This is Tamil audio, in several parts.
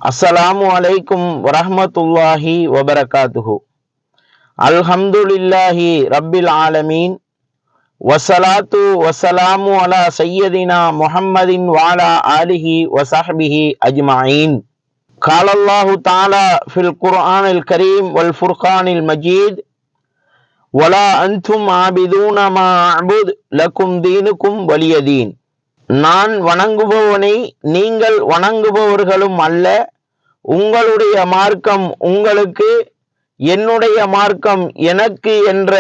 அஸ்ஸலாமு அலைக்கும் வரஹ்மத்துல்லாஹி வபரகாத்துஹு. அல்ஹம்துலில்லாஹி ரப்பில் ஆலமீன். வஸ்ஸலாத்து வஸ்ஸலாமு அலா சய்யதினா முஹம்மதின் வஅலா ஆலிஹி வஸஹ்பிஹி அஜ்மஈன். காலல்லாஹு தஆலா ஃபில் குர்ஆனில் கரீம் வல் ஃபுர்கானில் மஜீத். வலா அன்தும் ஆபிதூன மா அஅ்புது லக்கும் தீனுக்கும் வலியதீன். நான் வணங்குபவனை நீங்கள் வணங்குபவர்களும் அல்ல, உங்களுடைய மார்க்கம் உங்களுக்கு, என்னுடைய மார்க்கம் எனக்கு என்ற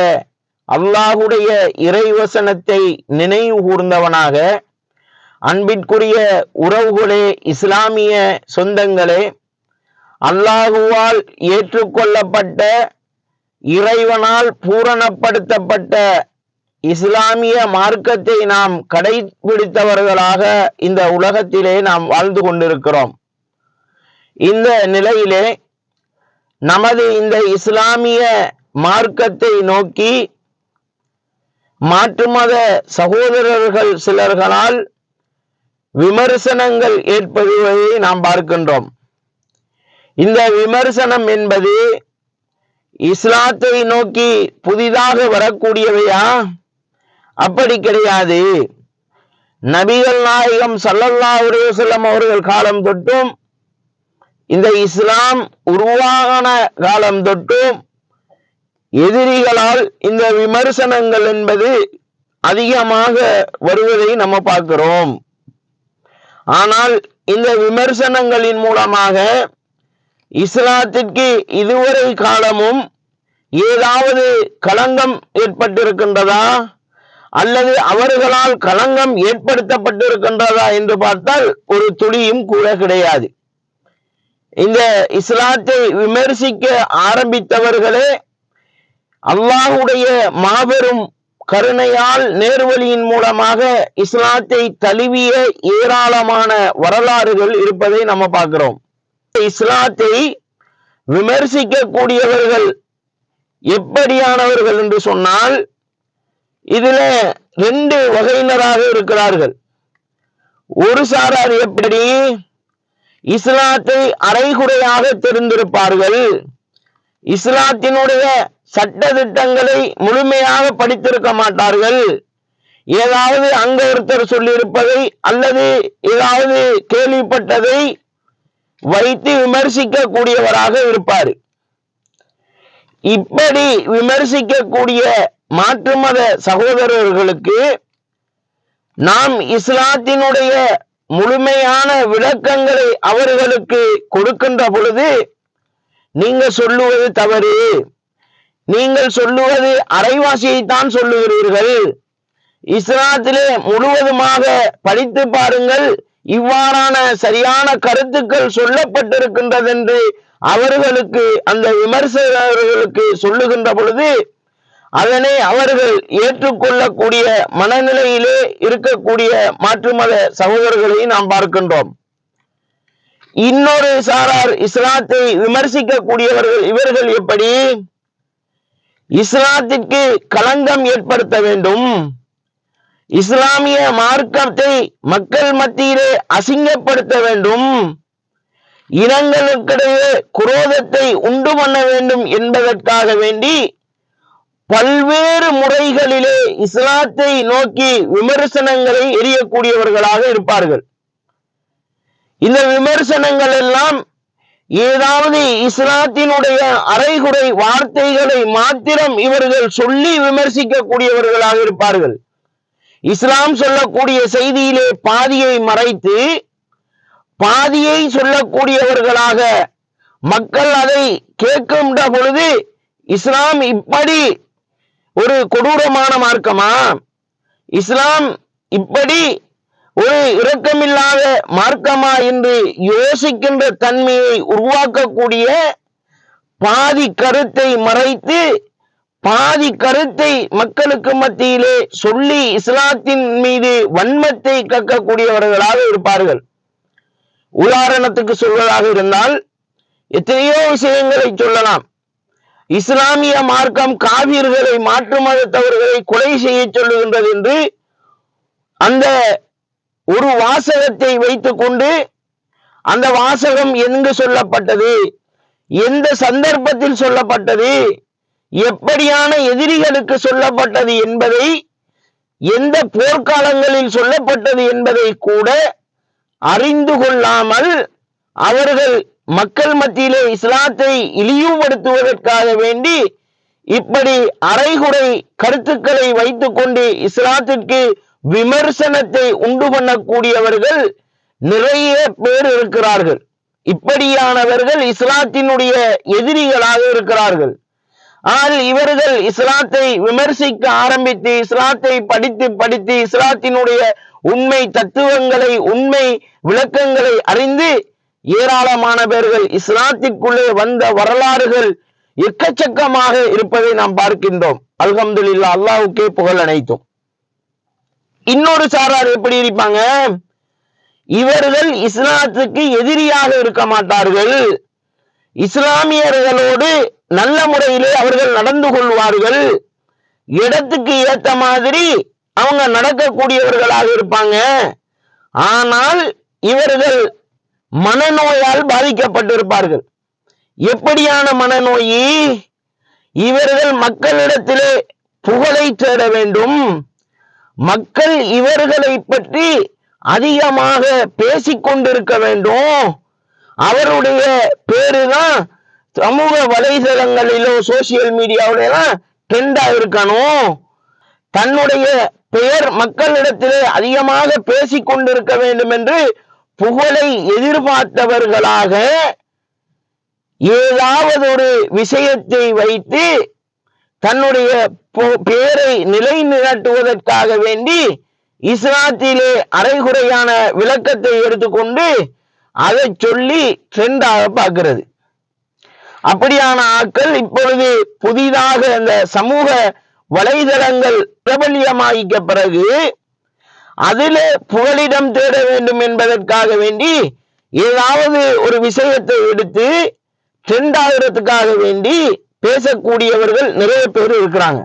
அல்லாஹுடைய இறைவசனத்தை நினைவு கூர்ந்தவனாக, அன்பிற்குரிய உறவுகளே, இஸ்லாமிய சொந்தங்களே, அல்லாஹுவால் ஏற்றுக்கொள்ளப்பட்ட, இறைவனால் பூரணப்படுத்தப்பட்ட இஸ்லாமிய மார்க்கத்தை நாம் கடைபிடித்தவர்களாக இந்த உலகத்திலே நாம் வாழ்ந்து கொண்டிருக்கிறோம். இந்த நிலையிலே நமது இந்த இஸ்லாமிய மார்க்கத்தை நோக்கி மாற்று மத சகோதரர்கள் சிலர்களால் விமர்சனங்கள் ஏற்படுவதை நாம் பார்க்கின்றோம். இந்த விமர்சனம் என்பது இஸ்லாத்தை நோக்கி புதிதாக வரக்கூடியவையா? அப்படி கிடையாது. நபிகள் நாயகம் ஸல்லல்லாஹு அலைஹி வஸல்லம் அவர்கள் காலம் தொட்டும், இந்த இஸ்லாம் உருவான காலம் தொட்டும் எதிரிகளால் இந்த விமர்சனங்கள் என்பது அதிகமாக வருவதை நம்ம பார்க்கிறோம். ஆனால் இந்த விமர்சனங்களின் மூலமாக இஸ்லாத்திற்கு இதுவரை காலமும் ஏதாவது களங்கம் ஏற்பட்டிருக்கின்றதா, அல்லது அவர்களால் களங்கம் ஏற்படுத்தப்பட்டிருக்கின்றதா என்று பார்த்தால் ஒரு துளியும் கூட கிடையாது. இந்த இஸ்லாத்தை விமர்சிக்க ஆரம்பித்தவர்களே அல்லாஹுடைய மாபெரும் கருணையால் நேர்வழியின் மூலமாக இஸ்லாத்தை தழுவிய ஏராளமான வரலாறுகள் இருப்பதை நம்ம பார்க்கிறோம். இஸ்லாத்தை விமர்சிக்க கூடியவர்கள் எப்படியானவர்கள் என்று சொன்னால், இதுல ரெண்டு வகையினராக இருக்கிறார்கள். ஒரு சாரார் எப்படி இஸ்லாத்தை அரைகுறையாக தெரிந்திருப்பார்கள், இஸ்லாத்தினுடைய சட்ட திட்டங்களை முழுமையாக படித்திருக்க மாட்டார்கள், ஏதாவது அங்க ஒருத்தர் சொல்லியிருப்பதை அல்லது ஏதாவது கேள்விப்பட்டதை வைத்து விமர்சிக்க கூடியவராக இருப்பார். இப்படி விமர்சிக்கக்கூடிய மாற்று மத சகோதரர்களுக்கு நாம் இஸ்லாத்தினுடைய முழுமையான விளக்கங்களை அவர்களுக்கு கொடுக்கின்ற பொழுது, நீங்க சொல்லுவது தவறு, நீங்கள் சொல்லுவது அரைவாசியைத்தான் சொல்லுகிறீர்கள், இஸ்லாத்திலே முழுவதுமாக படித்து பாருங்கள், இவ்வாறான சரியான கருத்துக்கள் சொல்லப்பட்டிருக்கின்றது என்று அவர்களுக்கு, அந்த விமர்சகர்களுக்கு சொல்லுகின்ற பொழுது அதனை அவர்கள் ஏற்றுக்கொள்ளக்கூடிய மனநிலையிலே இருக்கக்கூடிய மாற்று மத சகோதரர்களை நாம் பார்க்கின்றோம். இன்னொரு சாரார் இஸ்லாத்தை விமர்சிக்க கூடியவர்கள், இவர்கள் எப்படி இஸ்லாத்திற்கு களங்கம் ஏற்படுத்த வேண்டும், இஸ்லாமிய மார்க்கத்தை மக்கள் மத்தியிலே அசிங்கப்படுத்த வேண்டும், இனங்களுக்கிடையே குரோதத்தை உண்டு பண்ண வேண்டும் என்பதற்காக வேண்டி பல்வேறு முறைகளிலே இஸ்லாத்தை நோக்கி விமர்சனங்களை எரியக்கூடியவர்களாக இருப்பார்கள். இந்த விமர்சனங்கள் எல்லாம் ஏதாவது இஸ்லாத்தினுடைய அரைகுறை வார்த்தைகளை மாத்திரம் இவர்கள் சொல்லி விமர்சிக்க கூடியவர்களாக இருப்பார்கள். இஸ்லாம் சொல்லக்கூடிய செய்தியிலே பாதியை மறைத்து பாதியை சொல்லக்கூடியவர்களாக மக்கள் அதை கேட்கின்ற பொழுது, இஸ்லாம் இப்படி ஒரு கொடூரமான மார்க்கமா, இஸ்லாம் இப்படி ஒரு இரக்கமில்லாத மார்க்கமா என்று யோசிக்கின்ற தன்மையை உருவாக்கக்கூடிய பாதி கருத்தை மறைத்து பாதி கருத்தை மக்களுக்கு மத்தியிலே சொல்லி இஸ்லாத்தின் மீது வன்மத்தை கக்கக்கூடியவர்களாக இருப்பார்கள். உதாரணத்துக்கு சொல்வதாக இருந்தால் எத்தனையோ விஷயங்களை சொல்லலாம். இஸ்லாமிய மார்க்கம் காவிர்களை, மாற்று மதத்தவர்களை கொலை செய்ய சொல்லுகின்றது என்று அந்த ஒரு வாசகத்தை வைத்துக் கொண்டு அந்த வாசகம் எங்கு சொல்லப்பட்டது, எந்த சந்தர்ப்பத்தில் சொல்லப்பட்டது, எப்படியான எதிரிகளுக்கு சொல்லப்பட்டது என்பதை, எந்த போர்க்காலங்களில் சொல்லப்பட்டது என்பதை கூட அறிந்து கொள்ளாமல் அவர்கள் மக்கள் மத்தியிலே இஸ்லாத்தை இழிவுபடுத்துவதற்காக வேண்டி இப்படி அரைகுறை கருத்துக்களை வைத்துக் கொண்டு இஸ்லாத்திற்கு விமர்சனத்தை உண்டு பண்ணக்கூடியவர்கள் நிறைய பேர் இருக்கிறார்கள். இப்படியானவர்கள் இஸ்லாத்தினுடைய எதிரிகளாக இருக்கிறார்கள். ஆனால் இவர்கள் இஸ்லாத்தை விமர்சிக்க ஆரம்பித்து, இஸ்லாத்தை படித்து இஸ்லாத்தினுடைய உண்மை தத்துவங்களை, உண்மை விளக்கங்களை அறிந்து ஏராளமான பேர்கள் இஸ்லாத்திற்குள்ளே வந்த வரலாறுகள் எக்கச்சக்கமாக இருப்பதை நாம் பார்க்கின்றோம். அல்ஹம்துலில்லாஹ், அல்லாஹ்வுக்கே புகழ் அனைத்தும். இன்னொரு சாரார் எப்படி இருப்பாங்க, இவர்கள் இஸ்லாத்துக்கு எதிரியாக இருக்க மாட்டார்கள், இஸ்லாமியர்களோடு நல்ல முறையிலே அவர்கள் நடந்து கொள்வார்கள், இடத்துக்கு ஏத்த மாதிரி அவங்க நடக்கக்கூடியவர்களாக இருப்பாங்க. ஆனால் இவர்கள் மனநோயால் பாதிக்கப்பட்டிருப்பார்கள். எப்படியான மனநோய்? இவர்கள் மக்களிடத்திலே புகழை தேட வேண்டும், மக்கள் இவர்களை பற்றி அதிகமாக பேசிக்கொண்டிருக்க வேண்டும், அவருடைய பேருதான் சமூக வலைதளங்களிலோ சோசியல் மீடியாவிலாம் ட்ரெண்டா இருக்கணும், தன்னுடைய பெயர் மக்களிடத்திலே அதிகமாக பேசிக் கொண்டிருக்க வேண்டும் என்று புகழை எதிர்பார்த்தவர்களாக ஏதாவது ஒரு விஷயத்தை வைத்து தன்னுடைய பெயரை நிலைநிறுத்துவதற்காக வேண்டி இஸ்லாத்திலே அரைகுறையான விளக்கத்தை எடுத்துக்கொண்டு அதை சொல்லி ட்ரெண்டாக பார்க்கிறது. அப்படியான ஆட்கள் இப்பொழுது புதிதாக அந்த சமூக வலைதளங்கள் பிரபல்யமாகிக்க பிறகு அதிலே புகலிடம் தேட வேண்டும் என்பதற்காக வேண்டி ஏதாவது ஒரு விஷயத்தை எடுத்து ட்ரெண்ட் ஆகிறதுக்காக வேண்டி பேசக்கூடியவர்கள் நிறைய பேர் இருக்கிறாங்க.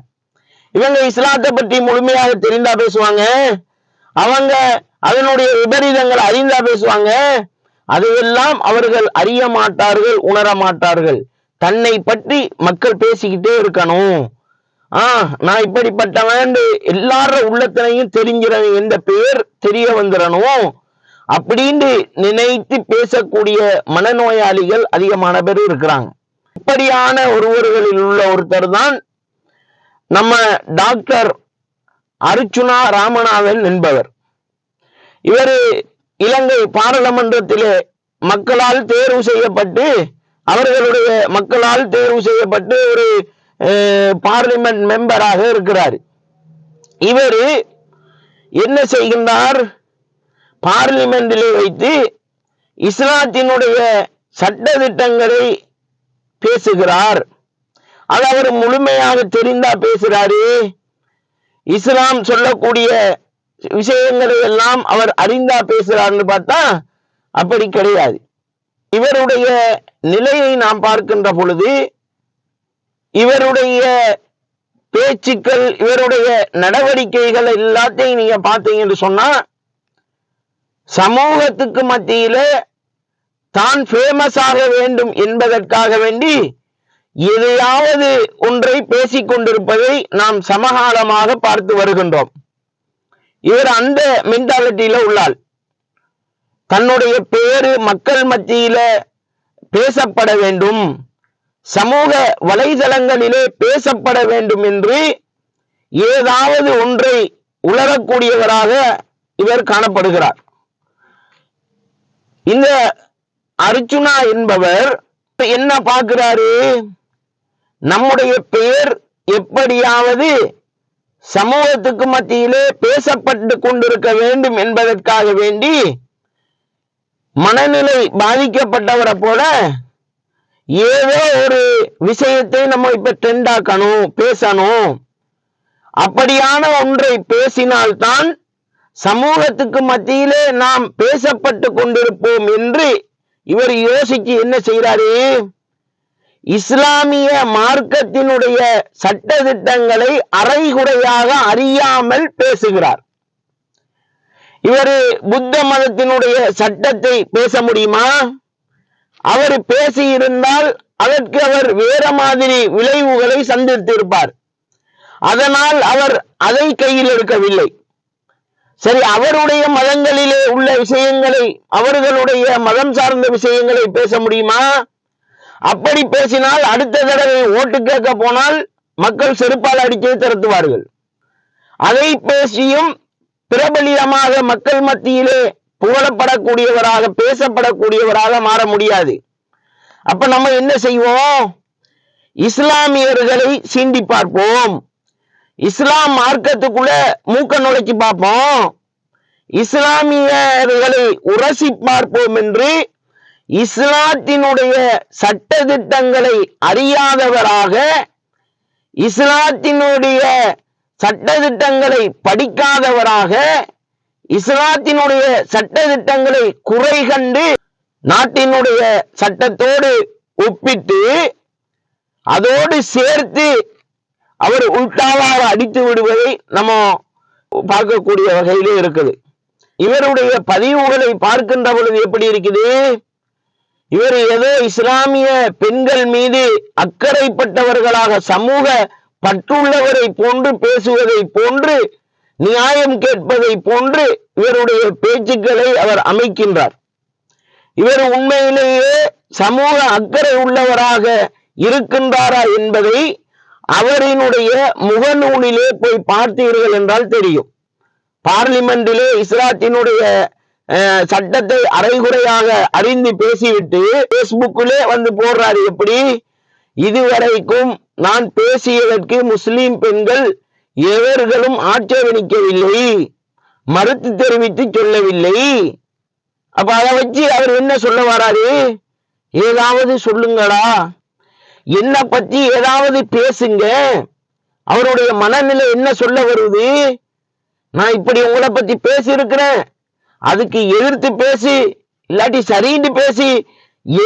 இவங்க இஸ்லாத்தை பற்றி முழுமையாக தெரிந்தா பேசுவாங்க, அவங்க அதனுடைய விபரீதங்களை அறிந்தா பேசுவாங்க. அதையெல்லாம் அவர்கள் அறிய மாட்டார்கள், உணர மாட்டார்கள். தன்னை பற்றி மக்கள் பேசிக்கிட்டே இருக்கணும், நான் இப்படிப்பட்டவன் எல்லார உள்ளத்திலையும் தெரிஞ்சிடணும், எந்த பேர் தெரிய வந்துடணும் அப்படின்னு நினைத்து பேசக்கூடிய மனநோயாளிகள் அதிகமான பேர் இருக்கிறாங்க. இப்படியான ஒருவர்களில் உள்ள ஒருத்தர் தான் நம்ம டாக்டர் அர்ச்சுனா ராமநாதன் என்பவர். இவர் இலங்கை பாராளுமன்றத்திலே மக்களால் தேர்வு செய்யப்பட்டு, அவர்களுடைய மக்களால் தேர்வு செய்யப்பட்டு ஒரு பார்லிமெண்ட் மெம்பராக இருக்கிறார். இவர் என்ன செய்கின்றார், பார்லிமெண்டிலே வைத்து இஸ்லாத்தினுடைய சட்ட திட்டங்களை பேசுகிறார். அது அவர் முழுமையாக தெரிந்தா பேசுறாரு, இஸ்லாம் சொல்லக்கூடிய விஷயங்களை எல்லாம் அவர் அறிந்தா பேசுறாருன்னு பார்த்தா அப்படி கிடையாது. இவருடைய நிலையை நாம் பார்க்கின்ற பொழுது, இவருடைய பேச்சுக்கள், இவருடைய நடவடிக்கைகள் எல்லாத்தையும் நீங்க பார்த்தீங்கன்னு சொன்னா, சமூகத்துக்கு மத்தியில தான் ஃபேமஸ் ஆக வேண்டும் என்பதற்காக வேண்டி எதையாவது ஒன்றை பேசிக் கொண்டிருப்பதை நாம் சமகாலமாக பார்த்து வருகின்றோம். இவர் அந்த மென்டாலிட்டியில உள்ளாள். தன்னுடைய பேரு மக்கள் மத்தியில பேசப்பட வேண்டும், சமூக வலைதளங்களிலே பேசப்பட வேண்டும் என்று ஏதாவது ஒன்றை உணரக்கூடியவராக இவர் காணப்படுகிறார். இந்த அர்ச்சுனா என்பவர் என்ன பார்க்கிறாரு, நம்முடைய பெயர் எப்படியாவது சமூகத்துக்கு மத்தியிலே பேசப்பட்டு கொண்டிருக்க வேண்டும் என்பதற்காக வேண்டி மனநிலை பாதிக்கப்பட்டவரை போல ஏதோ ஒரு விஷயத்தை நம்ம இப்ப ட்ரெண்டாக்கணும், பேசணும், அப்படியான ஒன்றை பேசினால்தான் சமூகத்துக்கு மத்தியிலே நாம் பேசப்பட்டு கொண்டிருப்போம் என்று இவர் யோசிச்சு என்ன செய்கிறாரு, இஸ்லாமிய மார்க்கத்தினுடைய சட்ட திட்டங்களை அரைகுறையாக அறியாமல் பேசுகிறார். இவர் புத்த மதத்தினுடைய சட்டத்தை பேச முடியுமா? அவர் பேசி இருந்தால் அதற்கு அவர் வேற மாதிரி விளைவுகளை சந்தித்திருப்பார். அதனால் அவர் அதை கையில் எடுக்கவில்லை. சரி, அவருடைய மதங்களிலே உள்ள விஷயங்களை, அவர்களுடைய மதம் சார்ந்த விஷயங்களை பேச முடியுமா? அப்படி பேசினால் அடுத்த தடவை ஓட்டு கேட்க போனால் மக்கள் செருப்பால் அடித்து திரட்டுவார்கள். அதை பேசியும் பிரபலியமாக மக்கள் மத்தியிலே புகழப்படக்கூடியவராக, பேசப்படக்கூடியவராக மாற முடியாது. அப்ப நம்ம என்ன செய்வோம்? இஸ்லாமியர்களை சீண்டி பார்ப்போம், இஸ்லாம் மார்க்கத்துக்குள்ள மூக்க நுழைச்சு பார்ப்போம், இஸ்லாமியர்களை உரசி பார்ப்போம் என்று இஸ்லாத்தினுடைய சட்ட திட்டங்களை அறியாதவராக, இஸ்லாத்தினுடைய சட்ட திட்டங்களை படிக்காதவராக, இஸ்லாத்தினுடைய சட்ட திட்டங்களை குறை கண்டு நாட்டினுடைய சட்டத்தோடு ஒப்பிட்டு அதோடு சேர்த்து அவர் உள்டாவாக அடித்து விடுவதை நம்ம பார்க்கக்கூடிய வகையிலே இருக்குது. இவருடைய பதிவுகளை பார்க்கின்ற பொழுது எப்படி இருக்குது? இவர் ஏதோ இஸ்லாமிய பெண்கள் மீது அக்கறைப்பட்டவர்களாக, சமூக பற்றுள்ளவரை போன்று பேசுவதை போன்று, நியாயம் கேட்பதை போன்று இவருடைய பேச்சுக்களை அவர் அமைக்கின்றார். இவர் உண்மையிலேயே சமூக அக்கறை உள்ளவராக இருக்கின்றாரா என்பதை அவரினுடைய முகநூலிலே போய் பார்த்தீர்கள் என்றால் தெரியும். பார்லிமெண்டிலே இஸ்லாத்தினுடைய சட்டத்தை அரைகுறையாக அறிந்து பேசிவிட்டு பேஸ்புக்கிலே வந்து போடுறாரு. எப்படி? இதுவரைக்கும் நான் பேசியதற்கு முஸ்லிம் பெண்கள் எவர்களும் ஆட்சேபணிக்கவில்லை, மறுத்து தெரிவித்து சொல்லவில்லை. அப்ப அதை வச்சு அவர் என்ன சொல்ல வராரு? ஏதாவது சொல்லுங்களா, என்ன பத்தி ஏதாவது பேசுங்க, அவருடைய மனநிலை என்ன சொல்ல வருது? நான் இப்படி உங்களை பத்தி பேசி இருக்கிறேன், அதுக்கு எதிர்த்து பேசி, இல்லாட்டி சரின்னு பேசி,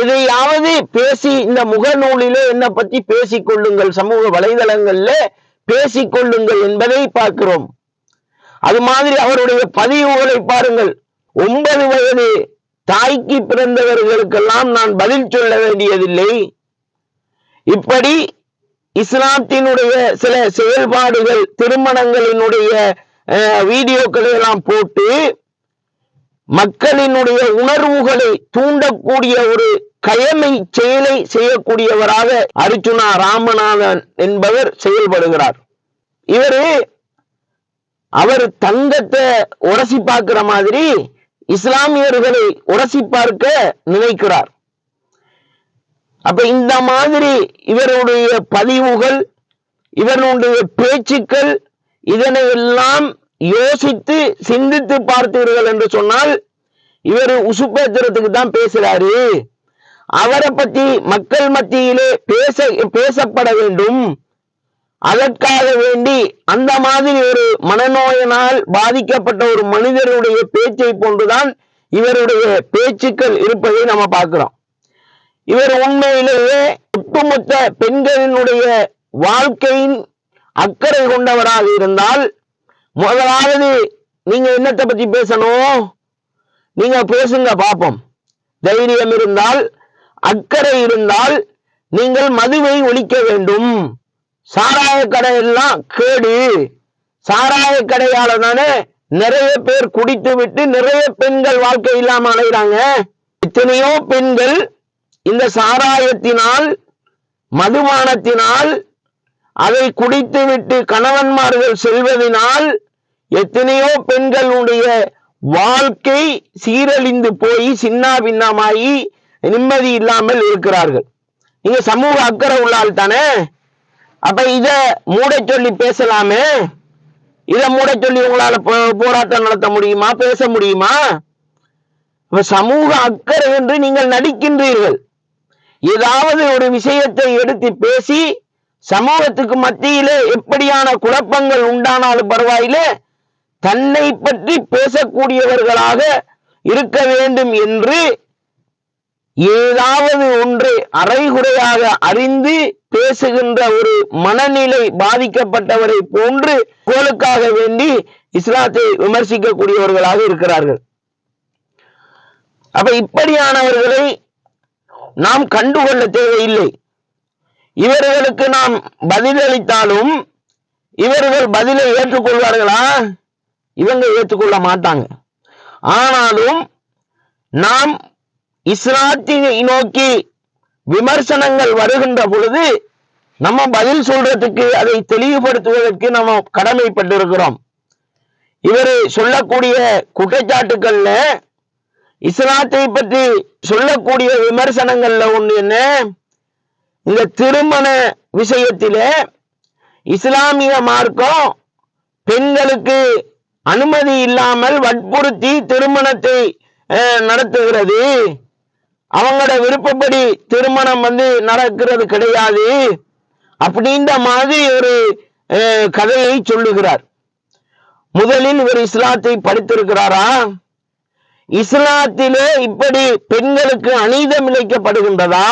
எதையாவது பேசி இந்த முகநூலிலே என்ன பத்தி பேசிக்கொள்ளுங்கள், சமூக வலைதளங்கள்ல பேசிக்கொள்ளுங்கள் என்பதை பார்க்கிறோம். அது மாதிரி அவருடைய பதிவுகளை பாருங்கள். 9 வயது தாய்க்கு பிறந்தவர்களுக்கெல்லாம் நான் பதில் சொல்ல வேண்டியதில்லை. இப்படி இஸ்லாத்தினுடைய சில செயல்பாடுகள், திருமணங்களினுடைய வீடியோக்களை எல்லாம் போட்டு மக்களினுடைய உணர்வுகளை தூண்டக்கூடிய ஒரு கயமை செயலை செய்யக்கூடியவராக அர்ச்சுனா ராமநாதன் என்பவர் செயல்படுகிறார். அவர் தங்கத்தை உரசி பார்க்கிற மாதிரி இஸ்லாமியர்களை உரசி பார்க்க நினைக்கிறார். அப்ப இந்த மாதிரி இவருடைய பதிவுகள், இவருடைய பேச்சுக்கள், இதனை எல்லாம் யோசித்து சிந்தித்து பார்த்தீர்கள் என்று சொன்னால் இவர் உசுப்பேத்திரத்துக்கு தான் பேசுறாரு. அவரை பற்றி மக்கள் மத்தியிலே பேசப்பட வேண்டும். அதற்காக வேண்டி அந்த மாதிரி ஒரு மனநோயினால் பாதிக்கப்பட்ட ஒரு மனிதருடைய பேச்சை போன்றுதான் இவருடைய பேச்சுக்கள் இருப்பதை நம்ம பார்க்கிறோம். இவர் உண்மையிலேயே ஒட்டுமொத்த பெண்களினுடைய வாழ்க்கையின் அக்கறை கொண்டவராக இருந்தால், முதலாவது நீங்க என்னத்தை பத்தி பேசணும்? நீங்க பேசுங்க பார்ப்போம். தைரியம் இருந்தால், அக்கறை இருந்தால் நீங்கள் மதுவை ஒழிக்க வேண்டும். சாராய கடை எல்லாம் கேடு. சாராய கடையால தானே நிறைய பேர் குடித்து விட்டு நிறைய பெண்கள் வாழ்க்கை இல்லாம அலைகிறாங்க. எத்தனையோ பெண்கள் இந்த சாராயத்தினால், மதுபானத்தினால், அதை குடித்து விட்டு கணவன்மார்கள் செல்வதனால் எத்தனையோ பெண்களுடைய வாழ்க்கை சீரழிந்து போய் சின்ன பின்னமாகி நிம்மதி இல்லாமல் இருக்கிறார்கள். நீங்க சமூக அக்கறை உள்ளால் தானே. அப்ப இத மூட சொல்லி பேசலாமே. இத மூட சொல்லி உங்களால போராட்டம் நடத்த முடியுமா? பேச முடியுமா? சமூக அக்கறை என்று நீங்கள் நடிக்கின்றீர்கள். ஏதாவது ஒரு விஷயத்தை எடுத்து பேசி சமூகத்துக்கு மத்தியிலே எப்படியான குழப்பங்கள் உண்டானாலும் பரவாயில்லை, தன்னை பற்றி பேசக்கூடியவர்களாக இருக்க வேண்டும் என்று ஏதாவது ஒன்றை அரைகுறையாக அறிந்து பேசுகின்ற ஒரு மனநிலை பாதிக்கப்பட்டவரை போன்று புகழுக்காக வேண்டி இஸ்லாத்தை விமர்சிக்கக்கூடியவர்களாக இருக்கிறார்கள். அப்ப இப்படியானவர்களை நாம் கண்டுகொள்ள தேவையில்லை. இவர்களுக்கு நாம் பதிலளித்தாலும் இவர்கள் பதிலை ஏற்றுக்கொள்வார்களா? இவங்க ஏற்றுக்கொள்ள மாட்டாங்க. ஆனாலும் நாம் இஸ்லாத்தை நோக்கி விமர்சனங்கள் வருகின்ற பொழுது நம்ம பதில் சொல்றதுக்கு, அதை தெளிவுபடுத்துவதற்கு நம்ம கடமைப்பட்டிருக்கிறோம். இவர் சொல்லக்கூடிய குற்றச்சாட்டுக்கள்ல இஸ்லாத்தை பற்றி சொல்லக்கூடிய விமர்சனங்கள்ல ஒண்ணு என்ன, இந்த திருமண விஷயத்திலே இஸ்லாமிய மார்க்கம் பெண்களுக்கு அனுமதி இல்லாமல் வற்புறுத்தி திருமணத்தை நடத்துகிறது, அவங்களோட விருப்பப்படி திருமணம் நடக்கிறது கிடையாது அப்படின்ற மாதிரி ஒரு கதையை சொல்லுகிறார். முதலில் இவர் இஸ்லாத்தை படித்திருக்கிறாரா? இஸ்லாத்திலே இப்படி பெண்களுக்கு அநீதம் இழைக்கப்படுகின்றதா?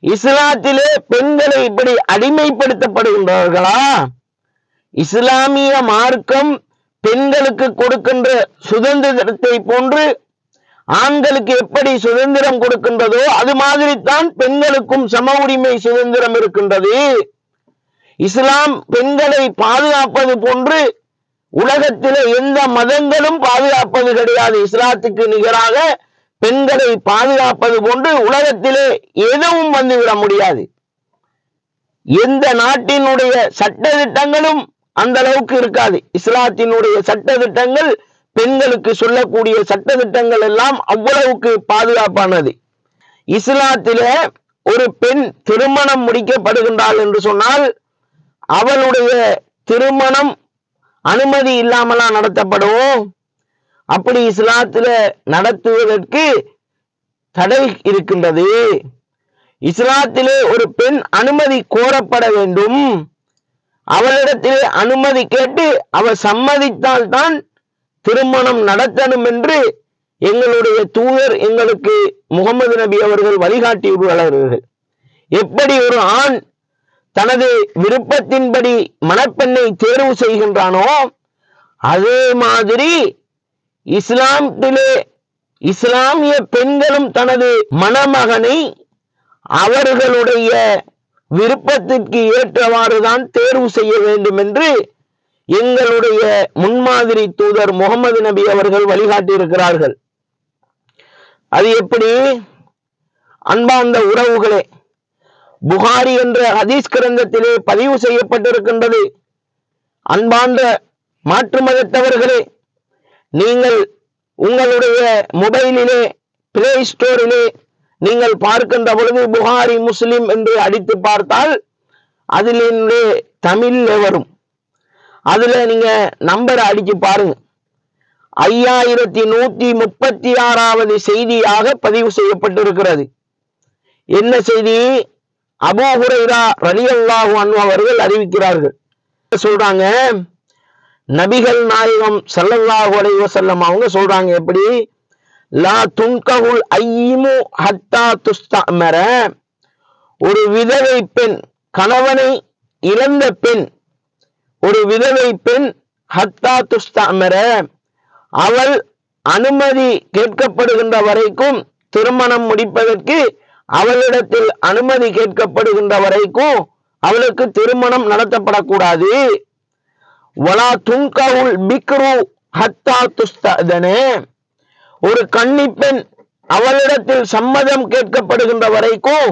இஸ்லாத்திலே பெண்களை இப்படி அடிமைப்படுத்தப்படுகின்றார்களா? இஸ்லாமிய மார்க்கம் பெண்களுக்கு கொடுக்கின்ற சுதந்திரத்தை போன்று ஆண்களுக்கு எப்படி சுதந்திரம் கொடுக்கின்றதோ அது மாதிரி தான் பெண்களுக்கும் சம உரிமை சுதந்திரம் இருக்கின்றது. இஸ்லாம் பெண்களை பாதுகாப்பது போன்று உலகத்திலே எந்த மதங்களும் பாதுகாப்பது கிடையாது. இஸ்லாத்துக்கு நிகராக பெண்களை பாதுகாப்பது போன்று உலகத்திலே எதுவும் வந்துவிட முடியாது. எந்த நாட்டினுடைய சட்ட திட்டங்களும் அந்த அளவுக்கு இருக்காது. இஸ்லாத்தினுடைய சட்ட திட்டங்கள், பெண்களுக்கு சொல்லக்கூடிய சட்ட திட்டங்கள் எல்லாம் அவ்வளவுக்கு பாதுகாப்பானது. இஸ்லாத்திலே ஒரு பெண் திருமணம் முடிக்கப்படுகின்றாள் என்று சொன்னால் அவளுடைய திருமணம் அனுமதி இல்லாமலா நடத்தப்படும்? அப்படி இஸ்லாத்தில நடத்துவதற்கு தடை இருக்கின்றது. இஸ்லாத்திலே ஒரு பெண் அனுமதி கோரப்பட வேண்டும். அவளிடத்திலே அனுமதி கேட்டு அவள் சம்மதித்தால் தான் திருமணம் நடத்தணும் என்று எங்களுடைய தூதர் எங்களுக்கு முகமது நபி அவர்கள் வழிகாட்டி வருகிறார்கள். எப்படி ஒரு ஆண் தனது விருப்பத்தின்படி மணப்பெண்ணை தேர்வு செய்கின்றானோ அதே மாதிரி இஸ்லாத்திலே இஸ்லாமிய பெண்களும் தனது மணமகனை அவர்களுடைய விருப்பத்திற்கு ஏற்றவாறுதான் தேர்வு செய்ய வேண்டும் என்று எங்களுடைய முன்மாதிரி தூதர் முகமது நபி அவர்கள் வழிகாட்டி இருக்கிறார்கள். அது எப்படி? அன்பார்ந்த உறவுகளே, புகாரி என்ற ஹதீஸ் கிரந்தத்திலே பதிவு செய்யப்பட்டிருக்கின்றது. அன்பார்ந்த மாற்று மதத்தவர்களே, நீங்கள் உங்களுடைய மொபைலிலே பிளே ஸ்டோரிலே நீங்கள் பார்க்கின்ற பொழுது புகாரி முஸ்லிம் என்று அடித்து பார்த்தால் அதிலே தமிழ்ல வரும். அதுல நீங்க நம்பரை அடிச்சு பாருங்க. 5136வது செய்தியாக பதிவு செய்யப்பட்டிருக்கிறது. என்ன செய்தி? அபூ ஹுரைரா ரலியல்லாஹு அன்ஹு அவர்கள் அறிவிக்கிறார்கள். சொல்றாங்க, நபிகள் நாயகம் ஸல்லல்லாஹு அலைஹி வஸல்லம் அவங்க சொல்றாங்க, எப்படி? லா துன்கஹுல் ஐயிமு ஹத்தா துஸ்தமர, ஒரு விதவை பெண், கணவனை இழந்த பெண், ஒரு விதவை பெண், ஹத்தா துஸ்தமர, அவள் அனுமதி கேட்கப்படுகின்ற வரைக்கும், திருமணம் முடிப்பதற்கு அவளிடத்தில் அனுமதி கேட்கப்படுகின்ற வரைக்கும் அவளுக்கு திருமணம் நடத்தப்படக்கூடாது. வலா துன்கஹுல் பிக்ரு ஹத்தா துஸ்தஅதன, ஒரு கன்னிப்பெண் அவளிடத்தில் சம்மதம் கேட்கப்படுகின்ற வரைக்கும்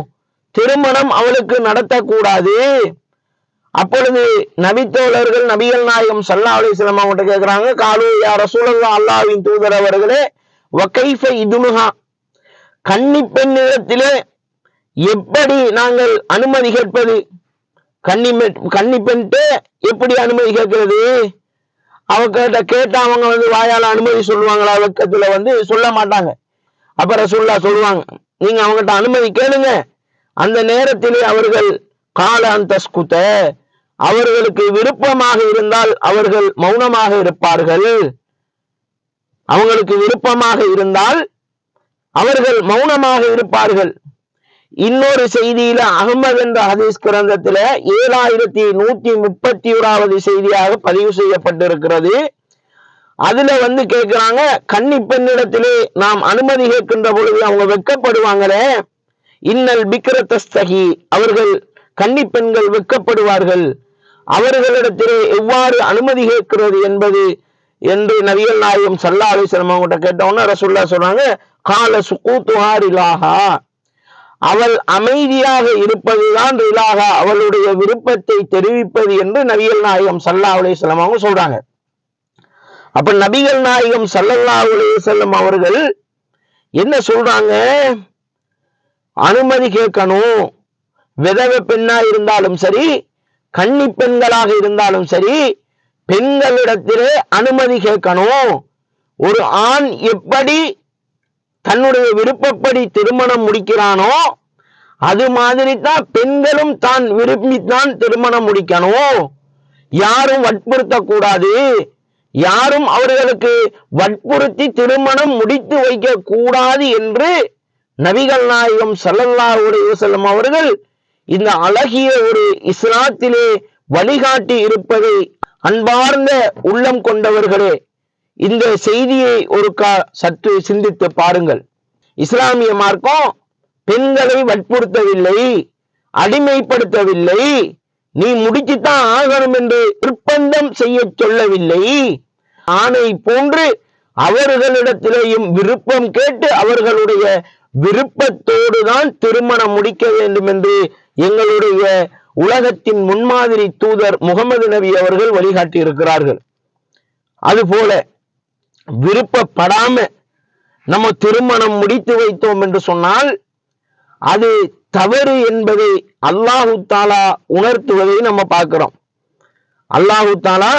திருமணம் அவளுக்கு நடத்தக்கூடாது. அப்பொழுது நபித்தோழர்கள் நபிகள் நாயகம் ஸல்லல்லாஹு அலைஹி வஸல்லம் அவங்கள்ட்ட கேட்கிறாங்க, காலு யா ரசூலல்லாஹ், அல்லாஹ்வின் தூதர் அவர்களே, வகைஃப இதுனுஹா, கன்னிப்பெண்ணிடத்திலே எப்படி நாங்கள் அனுமதி கேட்பது? கன்னிப்பெண்கிட்ட எப்படி அனுமதி கேட்கிறது? அவகிட்ட கேட்டா அவங்க வாயால அனுமதி சொல்லுவாங்களா? வெக்கத்துல சொல்ல மாட்டாங்க. அப்ப ரசூலுல்லாஹ் சொல்லுவாங்க, நீங்க அவங்ககிட்ட அனுமதி கேளுங்க. அந்த நேரத்திலே அவர்கள் கால அந்தஸ்குத, அவர்களுக்கு விருப்பமாக இருந்தால் அவர்கள் மௌனமாக இருப்பார்கள். அவங்களுக்கு விருப்பமாக இருந்தால் அவர்கள் மௌனமாக இருப்பார்கள். இன்னொரு செய்தியில அகமது என்ற ஹதீஸ் கிரந்தத்துல 7131வது செய்தியாக பதிவு செய்யப்பட்டிருக்கிறது. அதுல கேட்கிறாங்க, கன்னி பெண்ணிடத்திலே நாம் அனுமதி கேட்கின்ற பொழுது அவங்க வெட்கப்படுவாங்களே, இன்னல் பிக்ரதஸ்தகி, அவர்கள் கன்னி பெண்கள் வெட்கப்படுவார்கள், அவர்களிடத்திலே எவ்வாறு அனுமதி கேட்கிறது என்பது என்று நபிகள் நாயகம் ஸல்லல்லாஹு அலைஹி வஸல்லம் அவங்கள்ட்ட கேட்டவுடனே ரசூலுல்லாஹ் சொல்றாங்க, கால சுகூத்துஹா ரிலாஹா, அவள் அமைதியாக இருப்பதுதான் ரிலாஹா, அவளுடைய விருப்பத்தை தெரிவிப்பது என்று நபிகள் நாயகம் ஸல்லல்லாஹு அலைஹி வஸல்லம் அவங்க சொல்றாங்க. அப்ப நபிகள் நாயகம் ஸல்லல்லாஹு அலைஹி வஸல்லம் அவர்கள் என்ன சொல்றாங்க, அனுமதி கேட்கணும். விதவை பெண்ணா இருந்தாலும் சரி, கன்னி பெண்களாக இருந்தாலும் சரி, பெண்களிடத்திலே அனுமதி கேட்கணும். ஒரு ஆண் எப்படி தன்னுடைய விருப்பப்படி திருமணம் முடிக்கிறானோ அது மாதிரி தான் பெண்களும் தான் விரும்பித்தான் திருமணம் முடிக்கணும். யாரும் வற்புறுத்தக்கூடாது, யாரும் அவர்களுக்கு வற்புறுத்தி திருமணம் முடித்து வைக்க கூடாது என்று நபிகள் நாயகம் ஸல்லல்லாஹு அலைஹி வஸல்லம் அவர்கள் இந்த அழகிய ஒரு இஸ்லாத்திலே வழிகாட்டி இருப்பதை அன்பார்ந்த உள்ளம் கொண்டவர்களே, இந்த செய்தியை சற்று சிந்தித்து பாருங்கள். இஸ்லாமிய மார்க்கம் பெண்களை வற்புறுத்தவில்லை, அடிமைப்படுத்தவில்லை, நீ முடிச்சுத்தான் ஆகணும் என்று நிர்பந்தம் செய்ய சொல்லவில்லை. ஆணை போன்று அவர்களிடத்திலேயும் விருப்பம் கேட்டு அவர்களுடைய விருப்பத்தோடு தான் திருமணம் முடிக்க வேண்டும் என்று எங்களுடைய உலகத்தின் முன்மாதிரி தூதர் முகமது நபி அவர்கள் வழிகாட்டி இருக்கிறார்கள். அதுபோல விருப்பப்படாம நம்ம திருமணம் முடித்து வைத்தோம் என்று சொன்னால் அது தவறு என்பதை அல்லாஹு தாலா உணர்த்துவதை நம்ம பார்க்கிறோம். அல்லாஹு தாலா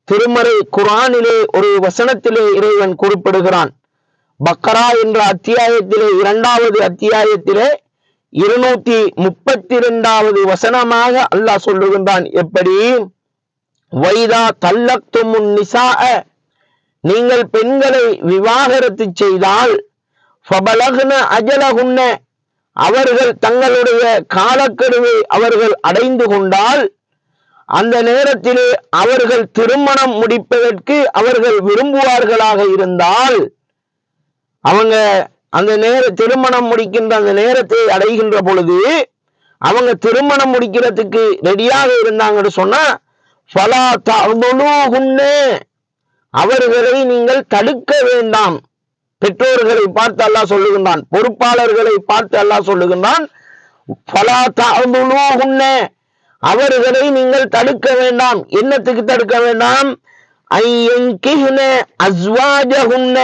திருமறை குர்ஆனிலே ஒரு வசனத்திலே இறைவன் குறிப்பிடுகிறான். பக்கரா என்ற அத்தியாயத்திலே 2வது அத்தியாயத்திலே 232வது வசனமாக அல்லாஹ் சொல்லுகின்றான். எப்படி? வைதா தல்லக்துமுன் நிசாஅ, நீங்கள் பெண்களை விவாகரத்து செய்தால், ஃபபலக்ன அஜலஹுன்ன, அவர்கள் தங்களுடைய காலக்கெடுவை அவர்கள் அடைந்து கொண்டால், அந்த நேரத்திலே அவர்கள் திருமணம் முடிப்பதற்கு அவர்கள் விரும்புவார்களாக இருந்தால், அவங்க அந்த திருமணம் முடிக்கின்ற அந்த நேரத்தை அடைகின்ற பொழுது அவங்க திருமணம் முடிக்கிறதுக்கு ரெடியாக இருந்தாங்கன்னு சொன்னா, ஃபலா தஅதுலுஹுன்ன, அவர்களை நீங்கள் தடுக்க வேண்டாம். பெற்றோர்களை பார்த்து அல்லாஹ் சொல்லுகின்றான், பொறுப்பாளர்களை பார்த்து அல்லாஹ் சொல்லுகின்றான், ஃபலா தஅதுலுஹுன்ன, அவர்களை நீங்கள் தடுக்க வேண்டாம். என்னத்துக்கு தடுக்க வேண்டாம்? ஐயன்கிஹ்ன அஸ்வாஜஹுன்ன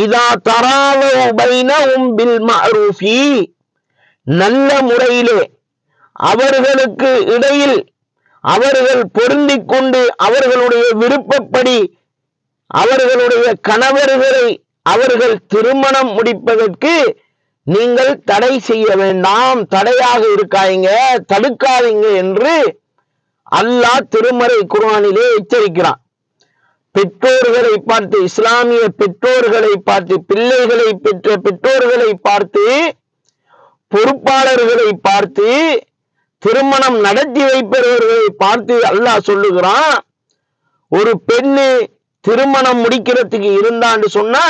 இதா தராவு பைனஹும் பில் மஅரூஃபி, நல்ல முறையிலே அவர்களுக்கு இடையில் அவர்கள் பொருந்திக் கொண்டு அவர்களுடைய விருப்பப்படி அவர்களுடைய கணவர்களை அவர்கள் திருமணம் முடிப்பதற்கு நீங்கள் தடை செய்ய வேண்டாம், தடையாக இருக்காதீங்க, தடுக்காதீங்க என்று அல்லாஹ் திருமறை குர்ஆனிலே எச்சரிக்கிறான். பெற்றோர்களை பார்த்து, இஸ்லாமிய பெற்றோர்களை பார்த்து, பிள்ளைகளை பெற்ற பெற்றோர்களை பார்த்து, பொறுப்பாளர்களை பார்த்து, திருமணம் நடத்தி வைப்பவர்களை பார்த்து அல்லாஹ் சொல்லுகிறான், ஒரு பெண்ணு திருமணம் முடிக்கிறதுக்கு இருந்தான்னு சொன்னா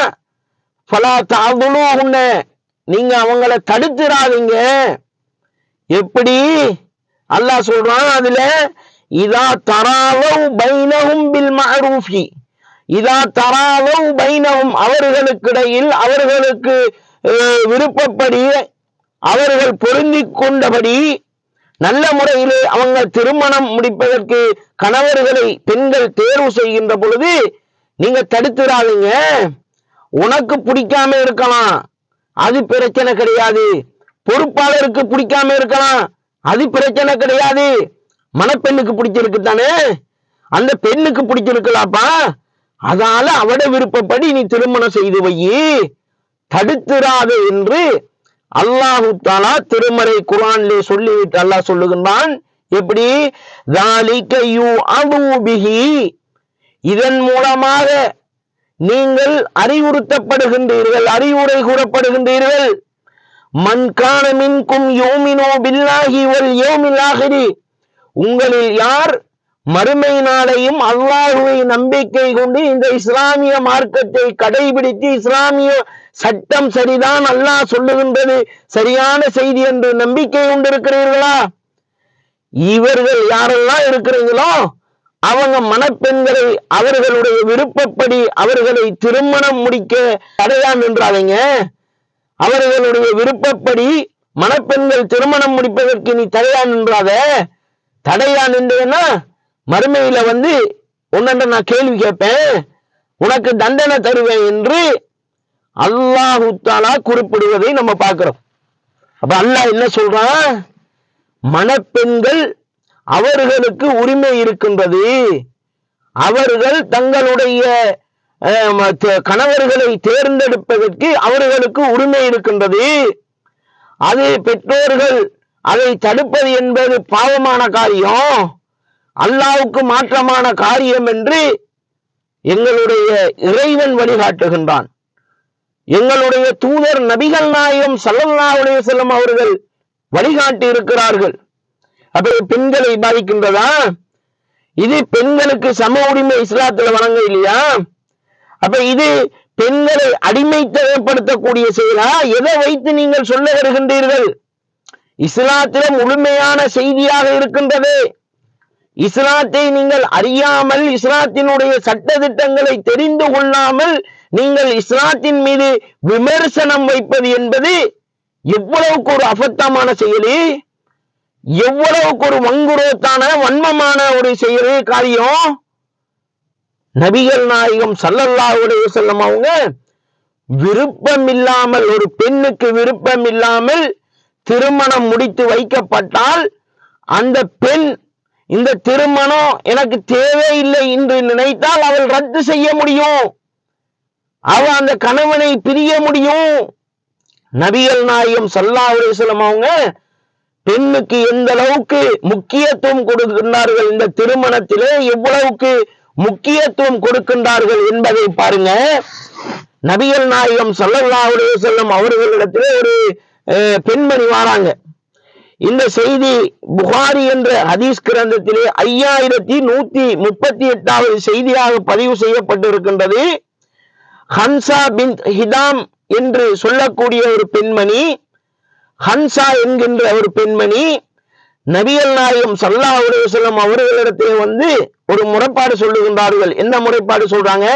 ஃபலா தஅதுலுஹுன்ன, நீங்க அவங்கள தடுத்துறாதீங்க. எப்படி? அல்லாஹ் சொல்றான் அதுல, இதா தராவு பைனஹும் பில் மஅரூஃபி, இதா தராவு பைனஹும், அவர்களுக்கிடையில் அவர்களுக்கு விருப்பப்படி அவர்கள் பொருந்திக் கொண்டபடி நல்ல முறையிலே அவங்க திருமணம் முடிப்பதற்கு கணவர்களை பெண்கள் தேர்வு செய்கின்ற பொழுது நீங்க தடுத்துறாதீங்க. உனக்கு பிடிக்காம இருக்கலாம், அது பிரச்சனை கிடையாது. பொறுப்பாளருக்கு பிடிக்காம இருக்கலாம், அது பிரச்சனை கிடையாது. மணப்பெண்ணுக்கு பிடிச்சிருக்கு தானே, அந்த பெண்ணுக்கு பிடிச்சிருக்கலாப்பா, அதனால அவட விருப்பப்படி நீ திருமணம் செய்து வை, தடுத்துறாது என்று அல்லாஹு தஆலா திருமறை குர்ஆனிலே சொல்லிவிட்டு அல்லாஹ் சொல்லுகின்றான். எப்படி? ذَلِكَ يُوعَظُ بِهِ, இதன் மூலமாக நீங்கள் அறிவுறுத்தப்படுகின்றீர்கள், அறிவுரை கூறப்படுகின்றீர்கள். மன் கான மின்கும் யூமினு பில்லாஹி வல் யௌமில் ஆகிரி, உங்களில் யார் மறுமை நாளையும் அல்லாஹுவை நம்பிக்கை கொண்டு இந்த இஸ்லாமிய மார்க்கத்தை கடைபிடித்து இஸ்லாமிய சட்டம் சரிதான், அல்லாஹ் சொல்லுகின்றது சரியான செய்தி என்று நம்பிக்கை கொண்டிருக்கிறீர்களா? இவர்கள் யாரெல்லாம் இருக்கிறீங்களோ அவங்க மணப்பெண்களை அவர்களுடைய விருப்பப்படி அவர்களை திருமணம் முடிக்க தடையான் என்றாதீங்க. அவர்களுடைய விருப்பப்படி மணப்பெண்கள் திருமணம் முடிப்பதற்கு நீ தடையான் என்றாத. தடையான் என்றேன்னா மறுமையில உன்ன நான் கேள்வி கேட்பேன், உனக்கு தண்டனை தருவேன் என்று அல்லாஹு தஆலா குறிப்பிடுவதை நம்ம பார்க்கிறோம். அப்ப அல்லாஹ் என்ன சொல்றான்? மணப்பெண்கள் அவர்களுக்கு உரிமை இருக்கின்றது, அவர்கள் தங்களுடைய கணவர்களை தேர்ந்தெடுப்பதற்கு அவர்களுக்கு உரிமை இருக்கின்றது. அது பெற்றோர்கள் அதை தடுப்பது என்பது பாவமான காரியம், அல்லாஹ்வுக்கு மாற்றமான காரியம் என்று எங்களுடைய இறைவன் வழிகாட்டுகின்றான். எங்களுடைய தூதர் நபிகள் நாயகம் ஸல்லல்லாஹு அலைஹி வஸல்லம் அவர்கள் வழிகாட்டி இருக்கிறார்கள். அப்ப பெண்களை பாதிக்கின்றதா? இது பெண்களுக்கு சம உரிமை இஸ்லாத்துல வழங்க இல்லையா? அப்ப இது பெண்களை அடிமைத்தனப்படுத்தக்கூடிய செயலா? எதை வைத்து நீங்கள் சொல்ல வருகின்றீர்கள்? இஸ்லாத்தில முழுமையான செய்தியாக இருக்கின்றது. இஸ்லாத்தை நீங்கள் அறியாமல், இஸ்லாத்தினுடைய சட்ட திட்டங்களை தெரிந்து கொள்ளாமல் நீங்கள் இஸ்லாத்தின் மீது விமர்சனம் வைப்பது என்பது எவ்வளவுக்கு ஒரு அபத்தமான செயலி, எவ்வளவுக்கு ஒரு வங்குரோத்தான வன்மமான ஒரு செயல் காரியம். நபிகள் நாயகம் ஸல்லல்லாஹு அலைஹி வஸல்லம் அவங்க விருப்பம் இல்லாமல், ஒரு பெண்ணுக்கு விருப்பம் இல்லாமல் திருமணம் முடித்து வைக்கப்பட்டால் அந்த பெண் இந்த திருமணம் எனக்கு தேவையில்லை என்று நினைத்தால் அவள் ரத்து செய்ய முடியும், அவள் அந்த கணவனை பிரிய முடியும். நபிகள் நாயகம் ஸல்லல்லாஹு அலைஹி வஸல்லம் அவங்க பெண்ணுக்கு எந்த அளவுக்கு முக்கியத்துவம் கொடுக்கின்றார்கள், இந்த திருமணத்திலே எவ்வளவுக்கு முக்கியத்துவம் கொடுக்கின்றார்கள் என்பதை பாருங்க. நபிகள் நாயகம் ஸல்லல்லாஹு அலைஹி வஸல்லம் அவர்களிடத்திலே ஒரு பெண்மணி வராங்க. இந்த செய்தி புகாரி என்ற ஹதீஸ் கிரந்தத்திலே 5138வது செய்தியாக பதிவு செய்யப்பட்டிருக்கின்றது. ஹன்சா பின்த் ஹிதாம் என்று சொல்லக்கூடிய ஒரு பெண்மணி, ஹன்சா என்கின்ற ஒரு பெண்மணி நபிகள் நாயகம் ஸல்லல்லாஹு அலைஹி வஸல்லம் அவர்களிடத்திலே ஒரு முறைப்பாடு சொல்லுகின்றார்கள். என்ன முறைப்பாடு சொல்றாங்க?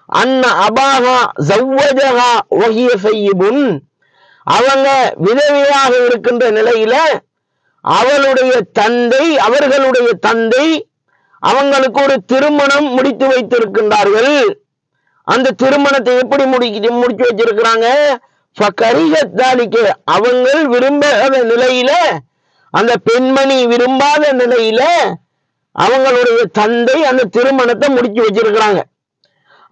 அன்ன அபாஹா ஜவ்வஜஹா வஹிய ஸய்யிபுன், அவங்க விதவையாக இருக்கின்ற நிலையில அவளுடைய தந்தை, அவர்களுடைய தந்தை அவங்களுக்கு ஒரு திருமணம் முடித்து வைத்திருக்கின்றார்கள். அந்த திருமணத்தை எப்படி முடிச்சு வச்சிருக்கிறாங்க? அவங்கள் விரும்பாத நிலையில, அந்த பெண்மணி விரும்பாத நிலையில அவங்களுடைய தந்தை அந்த திருமணத்தை முடிச்சு வச்சிருக்கிறாங்க.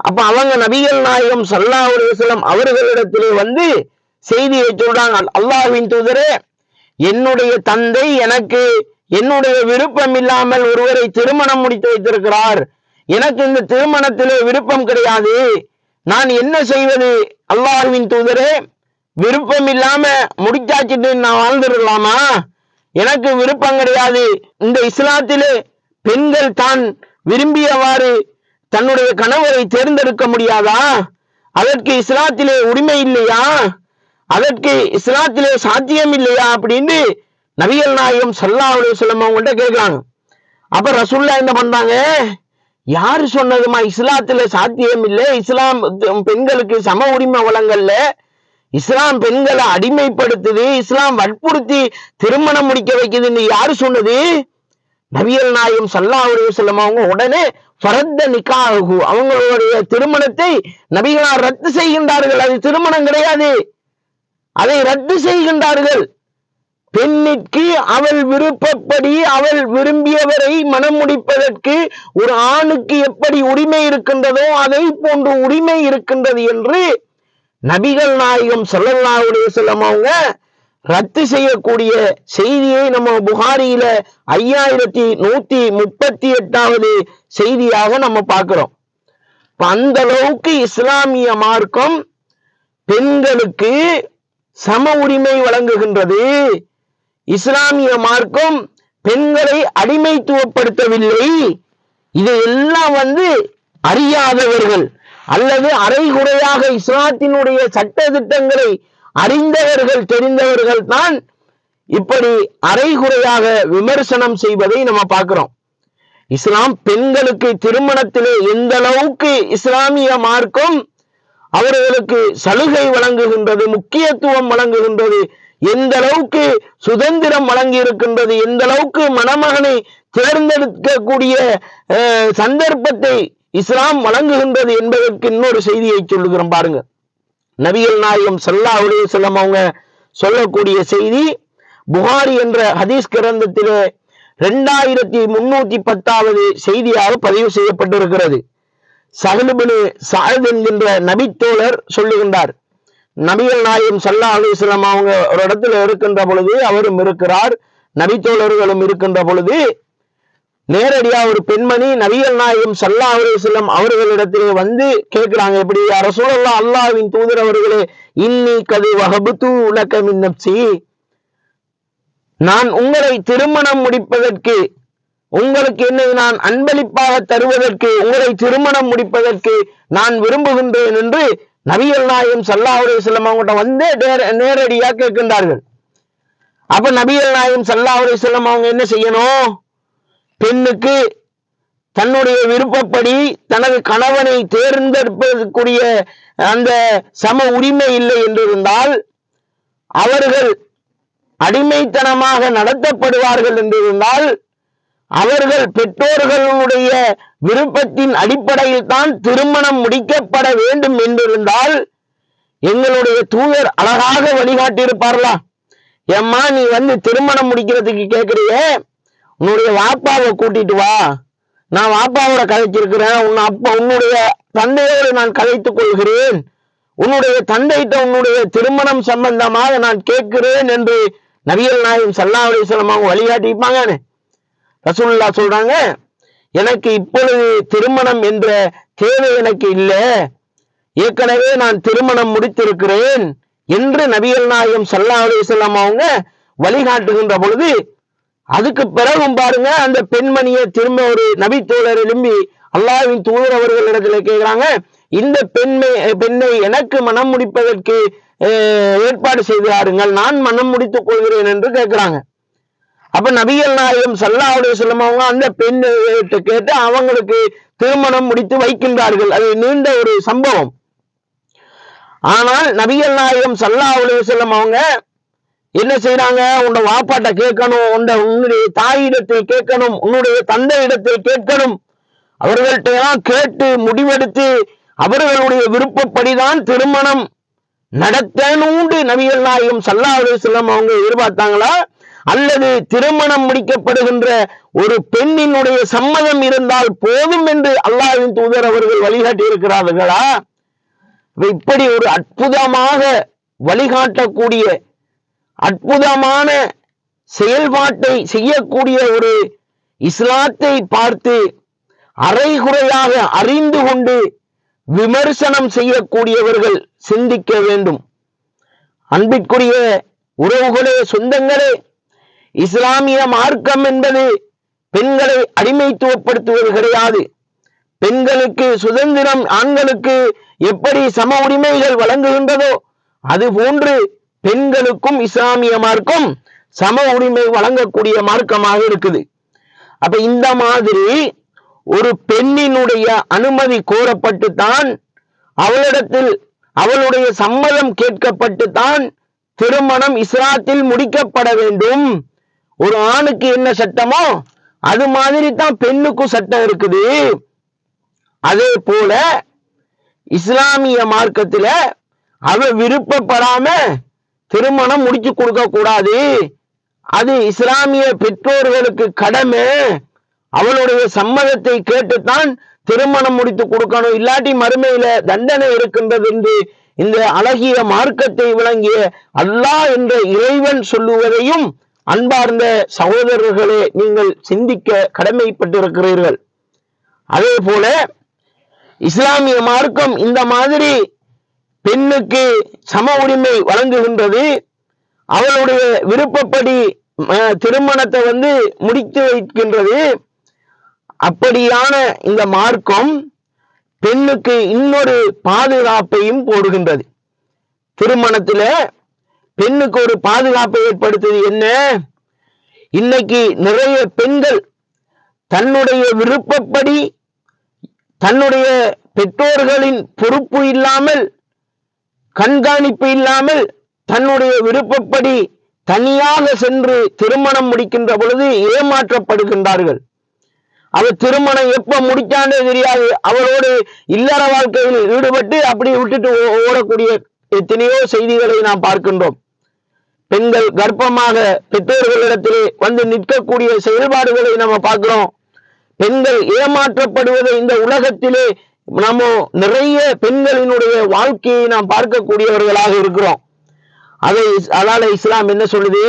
அப்ப அவங்க நபிகள் நாயகம் ஸல்லல்லாஹு அலைஹி வஸல்லம் அவர்களிடத்திலே செய்தியை சொல்றாங்க, அல்லாஹ்வின் தூதரே, என்னுடைய தந்தை எனக்கு என்னுடைய விருப்பம் இல்லாமல் ஒருவரை திருமணம் முடித்து வைத்திருக்கிறார், எனக்கு இந்த திருமணத்திலே விருப்பம் கிடையாது, நான் என்ன செய்வது? அல்லாஹ்வின் தூதரே, விருப்பம் இல்லாம முடிச்சாச்சிட்டு நான் வாழ்ந்துடலாமா? எனக்கு விருப்பம் கிடையாது. இந்த இஸ்லாத்திலே பெண்கள் தான் விரும்பியவாறு தன்னுடைய கணவரை தேர்ந்தெடுக்க முடியாதா? அதற்கு இஸ்லாத்திலே உரிமை இல்லையா? அதற்கு இஸ்லாத்திலே சாத்தியம் இல்லையா அப்படின்னு நபிகள் நாயகம் ஸல்லல்லாஹு அலைஹி வஸல்லம் அவங்கள்ட்ட கேட்கிறாங்க. அப்ப ரசூலுல்லாஹ் என்ன பண்றாங்க? யாரு சொன்னதுமா இஸ்லாத்துல சாத்தியம் இல்லை, இஸ்லாம் பெண்களுக்கு சம உரிமை வழங்கல்ல, இஸ்லாம் பெண்களை அடிமைப்படுத்துது, இஸ்லாம் வற்புறுத்தி திருமணம் முடிக்க வைக்குதுன்னு யாரு சொன்னது? நபிகள் நாயகம் ஸல்லல்லாஹு அலைஹி வஸல்லம் அவங்க உடனே ஃபரத்த நிக்காஹு, அவங்களுடைய திருமணத்தை நபிகளார் ரத்து செய்கின்றார்கள். அது திருமணம் கிடையாது, அதை ரத்து செய்கின்றார்கள். பெண்ணிற்கு அவள் விருப்பப்படி அவள் விரும்பியவரை மனம் முடிப்பதற்கு ஒரு ஆணுக்கு எப்படி உரிமை இருக்கின்றதோ அதை போன்று உரிமை இருக்கின்றது என்று நபிகள் நாயகம் ஸல்லல்லாஹு அலைஹி வஸல்லம் அவங்க ரத்து செய்யக்கூடிய செய்தியை நம்ம புகாரியில 5138வது செய்தியாக நம்ம பார்க்கிறோம். அந்த அளவுக்கு இஸ்லாமிய மார்க்கம் பெண்களுக்கு சம உரிமை வழங்குகின்றது. இஸ்லாமிய மார்க்கம் பெண்களை அடிமைத்துவப்படுத்தவில்லை. இதையெல்லாம் அறியாதவர்கள் அல்லது அரைகுறையாக இஸ்லாத்தினுடைய சட்ட திட்டங்களை அறிந்தவர்கள் தெரிந்தவர்கள் தான் இப்படி அரைகுறையாக விமர்சனம் செய்வதை நம்ம பார்க்கிறோம். இஸ்லாம் பெண்களுக்கு திருமணத்திலே எந்த அளவுக்கு இஸ்லாமிய மார்க்கம் அவர்களுக்கு சலுகை வழங்குகின்றது, முக்கியத்துவம் வழங்குகின்றது, எந்த அளவுக்கு சுதந்திரம் வழங்கி இருக்கின்றது, எந்த அளவுக்கு மணமகனை தேர்ந்தெடுக்கக்கூடிய சந்தர்ப்பத்தை இஸ்லாம் வழங்குகின்றது என்பதற்கு இன்னொரு செய்தியை சொல்லுகிறோம் பாருங்க. நபிகள் நாயகம் ஸல்லல்லாஹு அலைஹி வஸல்லம் அவங்க சொல்லக்கூடிய செய்தி புகாரி என்ற ஹதீஸ் கிரந்தத்திலே 2310வது செய்தியாக பதிவு செய்யப்பட்டிருக்கிறது. சஹல் இப்னு சஅத் என்கின்ற நபித்தோழர் சொல்லுகின்றார், நபிகள் நாயகம் ஸல்லல்லாஹு அலைஹி வஸல்லம் அவங்க ஒரு இடத்துல இருக்கின்ற பொழுது, அவரும் இருக்கிறார், நபித்தோழர்களும் இருக்கின்ற பொழுது, நேரடியா ஒரு பெண்மணி நபிகள் நாயகம் ஸல்லல்லாஹு அலைஹி வஸல்லம் அவர்களிடத்திலே கேட்கிறாங்க, எப்படி யா ரசூலல்லாஹ், அல்லாஹ்வின் தூதர் அவர்களே, இன்னி கது வஹபது லக மின் நப்சி, நான் உங்களை திருமணம் முடிப்பதற்கு, உங்களுக்கு என்னை நான் அன்பளிப்பாக தருவதற்கு, உங்களை திருமணம் முடிப்பதற்கு நான் விரும்புகின்றேன் என்று நபிகள் நாயகம் ஸல்லல்லாஹு அலைஹி வஸல்லம் அவங்ககிட்ட நேரடியா கேட்கின்றார்கள். அப்ப நபிகள் நாயகம் ஸல்லல்லாஹு அலைஹி வஸல்லம் அவங்க என்ன செய்யணும்? பெண்ணுக்கு தன்னுடைய விருப்பப்படி தனது கணவனை தேர்ந்தெடுப்பதற்குரிய அந்த சம உரிமை இல்லை என்றிருந்தால், அவர்கள் அடிமைத்தனமாக நடத்தப்படுவார்கள் என்றிருந்தால், அவர்கள் பெற்றோர்களுடைய விருப்பத்தின் அடிப்படையில் தான் திருமணம் முடிக்கப்பட வேண்டும் என்றிருந்தால், எங்களுடைய தூதர் அழகாக வழிகாட்டியிருப்பார்களா? ஏம்மா, நீ திருமணம் முடிக்கிறதுக்கு கேட்கிறிய, உன்னுடைய வாப்பாவை கூட்டிட்டு வா, நான் வாப்பாவோட கதைச்சிருக்கிறேன், உன்னுடைய தந்தையோடு நான் கதைத்துக் கொள்கிறேன், உன்னுடைய தந்தையிட்ட உன்னுடைய திருமணம் சம்பந்தமாக நான் கேட்கிறேன் என்று நபிகள் நாயகம் ஸல்லல்லாஹு அலைஹி வஸல்லம் அவங்க வழிகாட்டிப்பாங்க. ரசூலுல்லாஹ் சொல்றாங்க, எனக்கு இப்பொழுது திருமணம் என்ற தேவை எனக்கு இல்லை, ஏற்கனவே நான் திருமணம் முடித்திருக்கிறேன் என்று நபிகள் நாயகம் ஸல்லல்லாஹு அலைஹி வஸல்லம் அவங்க வழிகாட்டுகின்ற பொழுது, அதுக்கு பிறகும் பாருங்க, அந்த பெண்மணியை திரும்ப ஒரு நபித்தோழர் எழும்பி அல்லாஹ்வின் தூதர் அவர்களிடத்துல கேட்கிறாங்க, இந்த பெண்ணை எனக்கு மனம் முடிப்பதற்கு ஏற்பாடு செய்தாருங்கள், நான் மனம் முடித்துக் கொள்கிறேன் என்று கேட்கிறாங்க. அப்ப நபிகள் நாயகம் ஸல்லல்லாஹு அலைஹி வஸல்லம் அவங்க அந்த பெண்ணை கேட்டு அவங்களுக்கு திருமணம் முடித்து வைக்கின்றார்கள். அது நீண்ட ஒரு சம்பவம். ஆனால் நபிகள் நாயகம் ஸல்லல்லாஹு அலைஹி வஸல்லம் அவங்க என்ன செய்யறாங்க? உன்னோட வாப்பாட்ட கேட்கணும், உன்னுடைய தாயிடத்தில் கேட்கணும், உன்னுடைய தந்தை இடத்தில் கேட்கணும், அவர்கள்ட்ட கேட்டு முடிவெடுத்து அவர்களுடைய விருப்பப்படிதான் திருமணம் நடத்தணும்னு நபிகள் நாயகம் ஸல்லல்லாஹு அலைஹி வஸல்லம் அவங்க எதிர்பார்த்தாங்களா? அல்லது திருமணம் முடிக்கப்படுகின்ற ஒரு பெண்ணினுடைய சம்மதம் இருந்தால் போதும் என்று அல்லாஹ்வின் தூதர் அவர்கள் வழிகாட்டி இருக்கிறார்களா? இப்படி ஒரு அற்புதமாக வழிகாட்டக்கூடிய, அற்புதமான செயல்பாட்டை செய்யக்கூடிய ஒரு இஸ்லாத்தை பார்த்து அரைகுறையாக அறிந்து கொண்டு விமர்சனம் செய்யக்கூடியவர்கள் சிந்திக்க வேண்டும். அன்பிற்குரிய உறவுகளே, சொந்தங்களே, இஸ்லாமிய மார்க்கம் என்பது பெண்களை அடிமைத்துவப்படுத்துவது கிடையாது. பெண்களுக்கு சுதந்திரம், ஆண்களுக்கு எப்படி சம உரிமைகள் வழங்குகின்றதோ அது போன்று பெண்களுக்கும் இஸ்லாமிய மார்க்கம் சம உரிமை வழங்கக்கூடிய மார்க்கமாக இருக்குது. அப்ப இந்த மாதிரி ஒரு பெண்ணினுடைய அனுமதி கோரப்பட்டுத்தான், அவளிடத்தில் அவளுடைய சம்மதம் கேட்கப்பட்டுத்தான் திருமணம் இஸ்லாத்தில் முடிக்கப்பட வேண்டும். ஒரு ஆணுக்கு என்ன சட்டமோ அது மாதிரி தான் பெண்ணுக்கும் சட்டம் இருக்குது. அதே போல இஸ்லாமிய மார்க்கத்துல அவ விருப்பப்படாம திருமணம் முடிச்சு கொடுக்க கூடாது. அது இஸ்லாமிய பெற்றோர்களுக்கு கடமை. அவளுடைய சம்மதத்தை கேட்டுத்தான் திருமணம் முடித்து கொடுக்கணும், இல்லாட்டி மறுமையில தண்டனை இருக்கின்றது என்று இந்த அழகிய மார்க்கத்தை விளங்கிய அல்லாஹ் என்ற இறைவன் சொல்லுவதையும் அன்பார்ந்த சகோதரர்களே நீங்கள் சிந்திக்க கடமைப்பட்டிருக்கிறீர்கள். அதே போல இஸ்லாமிய மார்க்கம் இந்த மாதிரி பெண்ணுக்கு சம உரிமை வழங்குகின்றது. அவளுடைய விருப்பப்படி திருமணத்தை முடித்து வைக்கின்றது. அப்படியான இந்த மார்க்கம் பெண்ணுக்கு இன்னொரு பாதுகாப்பையும் போடுகின்றது. திருமணத்துல பெண்ணுக்கு ஒரு பாதுகாப்பை ஏற்படுத்துது. என்ன? இன்னைக்கு நிறைய பெண்கள் தன்னுடைய விருப்பப்படி, தன்னுடைய பெற்றோர்களின் பொறுப்பு இல்லாமல், கண்காணிப்பு இல்லாமல், தன்னுடைய விருப்பப்படி தனியாக சென்று திருமணம் முடிக்கின்ற பொழுது ஏமாற்றப்படுகின்றார்கள். அவர் திருமணம் எப்ப முடிச்சானே தெரியாது, அவரோடு இல்லற வாழ்க்கையில் ஈடுபட்டு அப்படி விட்டுட்டு ஓடக்கூடிய எத்தனையோ செய்திகளை நாம் பார்க்கின்றோம். பெண்கள் கர்ப்பமாக பெற்றோர்களிடத்திலே நிற்கக்கூடிய செயல்பாடுகளை நம்ம பார்க்கிறோம். பெண்கள் ஏமாற்றப்படுவதை இந்த உலகத்திலே நம்ம நிறைய பெண்களினுடைய வாழ்க்கையை நாம் பார்க்கக்கூடியவர்களாக இருக்கிறோம். அதனால இஸ்லாம் என்ன சொல்லுது?